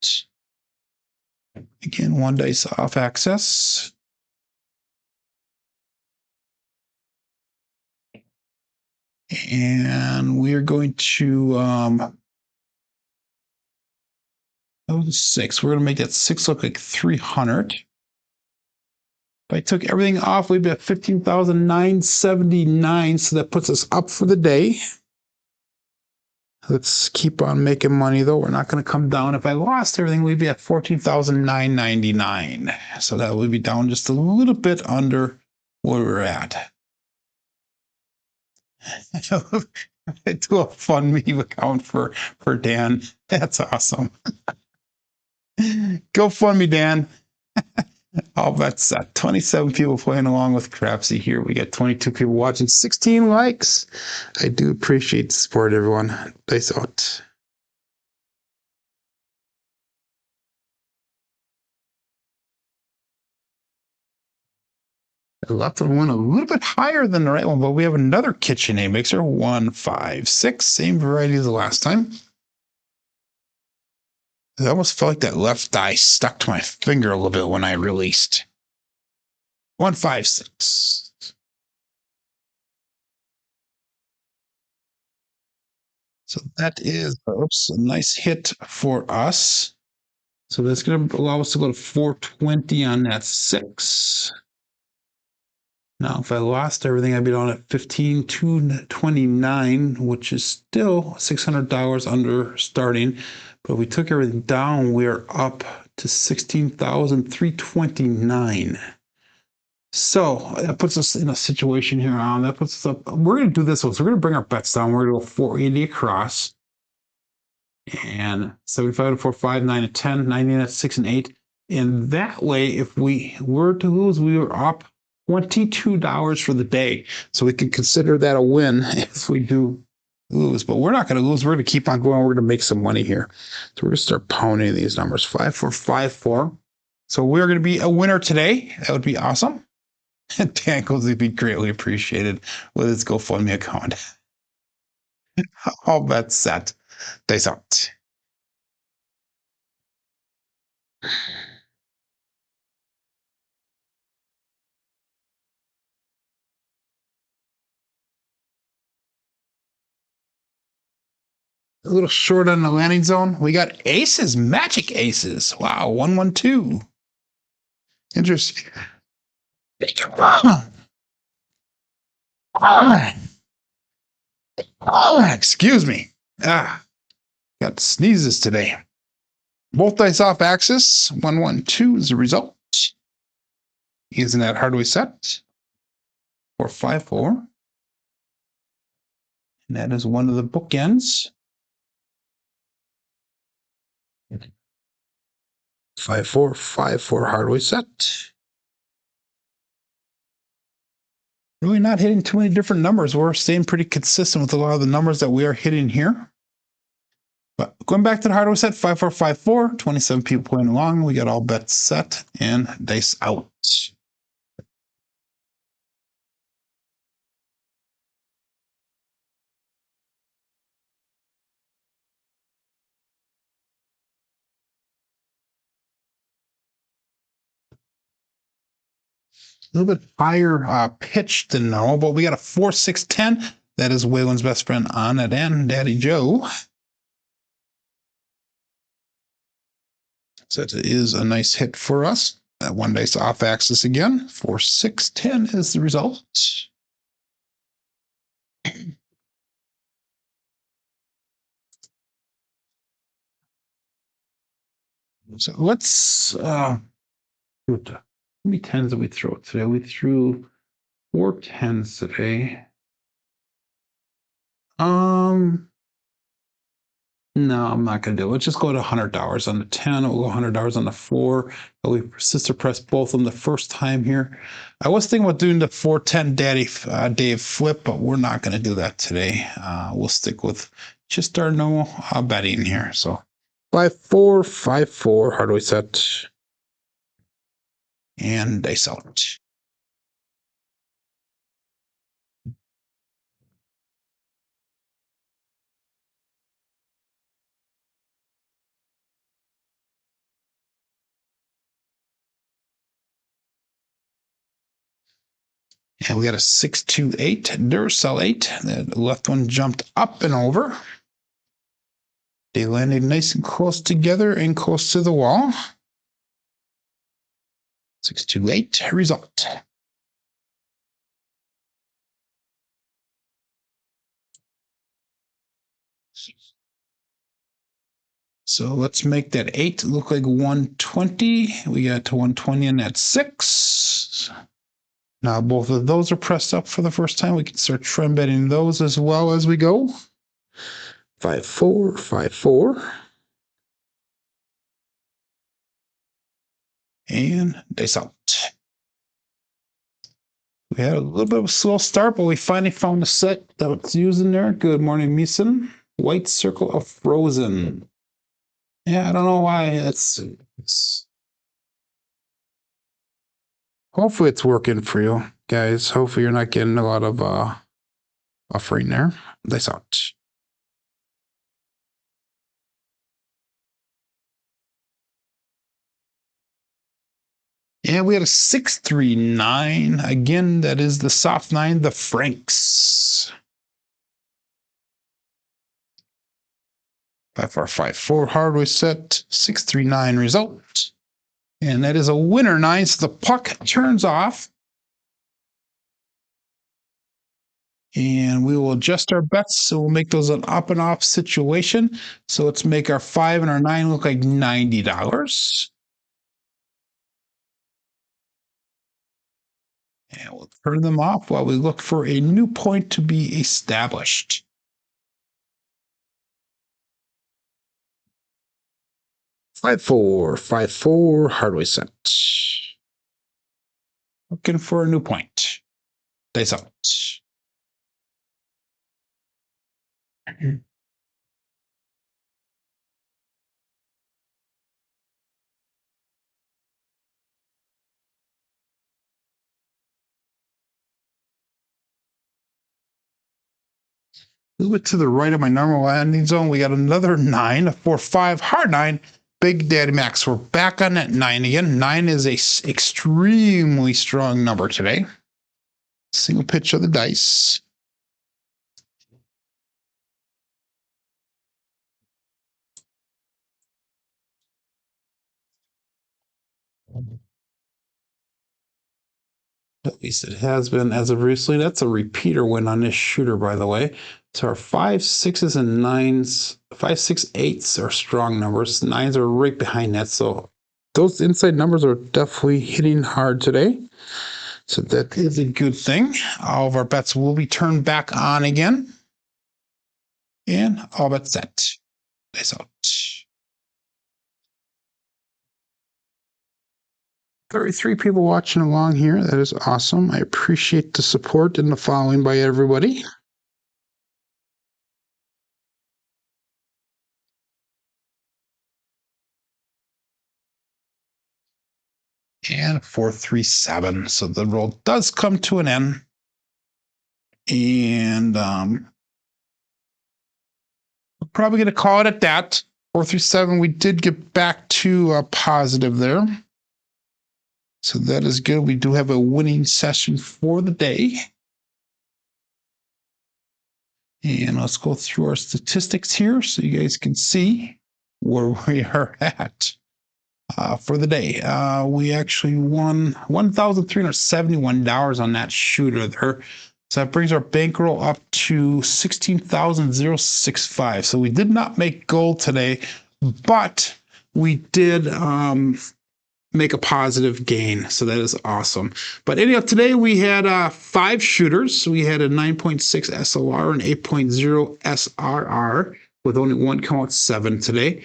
Again, 1 dice off access. And we are going to that was a 6. We're going to make that 6 look like 300. If I took everything off, we'd be at 15,979. So that puts us up for the day. Let's keep on making money, though. We're not going to come down. If I lost everything, we'd be at 14,999. So that would be down just a little bit under where we're at. I do a fun meme account for Dan. That's awesome. Go fund me, Dan. All bets set. 27 people playing along with Crapsee here. We got 22 people watching, 16 likes. I do appreciate the support, everyone. Dice out. The left one went a little bit higher than the right one, but we have another KitchenAid mixer, 1-5-6, same variety as the last time. It almost felt like that left die stuck to my finger a little bit when I released. 156. So that is, oops, a nice hit for us. So that's going to allow us to go to 420 on that 6. Now, if I lost everything, I'd be down at 15,229, which is still $600 under starting. But if we took everything down, we're up to 16,329. So that puts us in a situation here on that puts us up. We're going to do this one. So we're going to bring our bets down. We're going to go 480 across and 75 to 4, 5, 9 to 10, 99 at 6 and 8. And that way, if we were to lose, we were up $22 for the day. So we can consider that a win if we do lose. But we're not going to lose. We're going to keep on going. We're going to make some money here. So we're going to start pounding these numbers. 5, 4, 5, 4. So we're going to be a winner today. That would be awesome. Dan goes, it'd be greatly appreciated with his GoFundMe account. All bets set. Dice out. A little short on the landing zone. We got aces, magic aces. Wow, 112. Interesting. Excuse me. Got sneezes today. Both dice off axis. 112 is the result. Using that Hardway set. 4, 5, 4. And that is one of the bookends. 5, 4, 5, 4 Hardway set. Really not hitting too many different numbers. We're staying pretty consistent with a lot of the numbers that we are hitting here. But going back to the Hardway set, 5, 4, 5, 4, 27 people playing along. We got all bets set and dice out. A little bit higher pitch than normal, but we got a 4, 6, 10. That is Waylon's best friend on it and Daddy Joe. So that is a nice hit for us. That one dice off axis again. 4, 6, 10 is the result. So let's how many tens did we throw today? We threw 4 tens today. No, I'm not gonna do it. Let's just go to $100 on the 10. We'll go $100 on the 4. We sister press both of them the first time here. I was thinking about doing the 410 Dave flip, but we're not gonna do that today. We'll stick with just our normal betting here. So 5, 4, 5, 4 Hardway set and dice out. And we got a 6, 2, 8 Duracell 8. The left one jumped up and over. They landed nice and close together and close to the wall. 6, 2, 8 result. So let's make that 8 look like 120. We got to 120 and that's 6. Now both of those are pressed up for the first time. We can start trend betting those as well as we go. 5, 4, 5, 4. And dice out. We had a little bit of a slow start, but we finally found a set that was using there. Good morning, Meeson. White Circle of Frozen. Yeah, I don't know why it's hopefully it's working for you guys. Hopefully you're not getting a lot of buffering there. Dice out. And we had a 639. Again, that is the soft 9, the Franks. 5454 hardware set, 639 result. And that is a winner 9, so the puck turns off. And we will adjust our bets, so we'll make those an up and off situation. So let's make our 5 and our 9 look like $90. And we'll turn them off while we look for a new point to be established. Five, four, hardware set. Looking for a new point. Dice out. A little bit to the right of my normal landing zone, we got another 9, a 4-5, hard 9, Big Daddy Max. We're back on that 9 again. 9 is a extremely strong number today. Single pitch of the dice. At least it has been as of recently. That's a repeater win on this shooter, by the way. So our 5, 6s, and 9s, 5, 6, 8s are strong numbers. 9s are right behind that. So those inside numbers are definitely hitting hard today. So that is a good thing. All of our bets will be turned back on again. And all bets set. Nice out. 33 people watching along here. That is awesome. I appreciate the support and the following by everybody. And 437. So the roll does come to an end. And we're probably going to call it at that. 437. We did get back to a positive there. So that is good. We do have a winning session for the day. And let's go through our statistics here so you guys can see where we are at for the day. We actually won $1,371 on that shooter there. So that brings our bankroll up to $16,065. So we did not make gold today, but we did make a positive gain. So that is awesome. But anyhow, today we had 5 shooters. We had a 9.6 SLR and 8.0 SRR with only one count 7 today.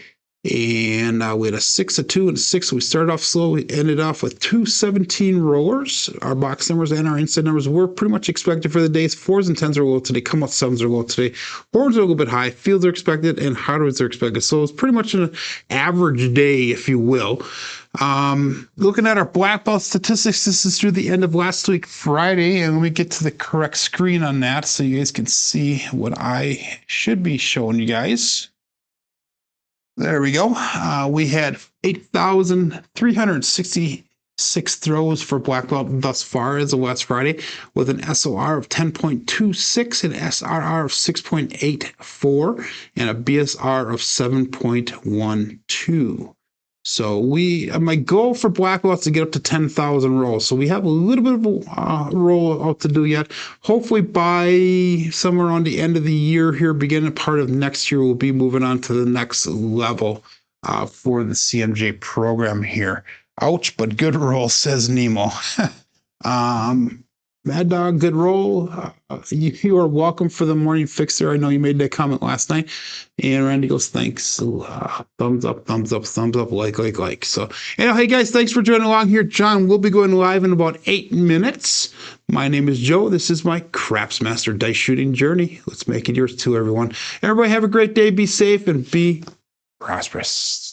And we had a 6, a 2, and a 6. We started off slow. We ended off with 2 17 rollers. Our box numbers and our inside numbers were pretty much expected for the days. 4s and 10s are low today. Come out 7s are low today. Forwards are a little bit high. Fields are expected, and hardwoods are expected. So it's pretty much an average day, if you will. Looking at our black belt statistics, this is through the end of last week, Friday, and let me get to the correct screen on that so you guys can see what I should be showing you guys. There we go. We had 8,366 throws for black belt thus far as of last Friday, with an SOR of 10.26, an SRR of 6.84, and a BSR of 7.12. So my goal for black belt is to get up to 10,000 rolls. So we have a little bit of a roll out to do yet. Hopefully by somewhere on the end of the year here, beginning part of next year, we'll be moving on to the next level for the CMJ program here. Ouch, but good roll, says Nemo. Mad Dog, good roll. You are welcome for the morning fixer. I know you made that comment last night. And Randy goes, thanks. Thumbs up, like. So, anyway, hey guys, thanks for joining along here. John will be going live in about 8 minutes. My name is Joe. This is my Craps Master dice shooting journey. Let's make it yours too, everyone. Everybody have a great day. Be safe and be prosperous.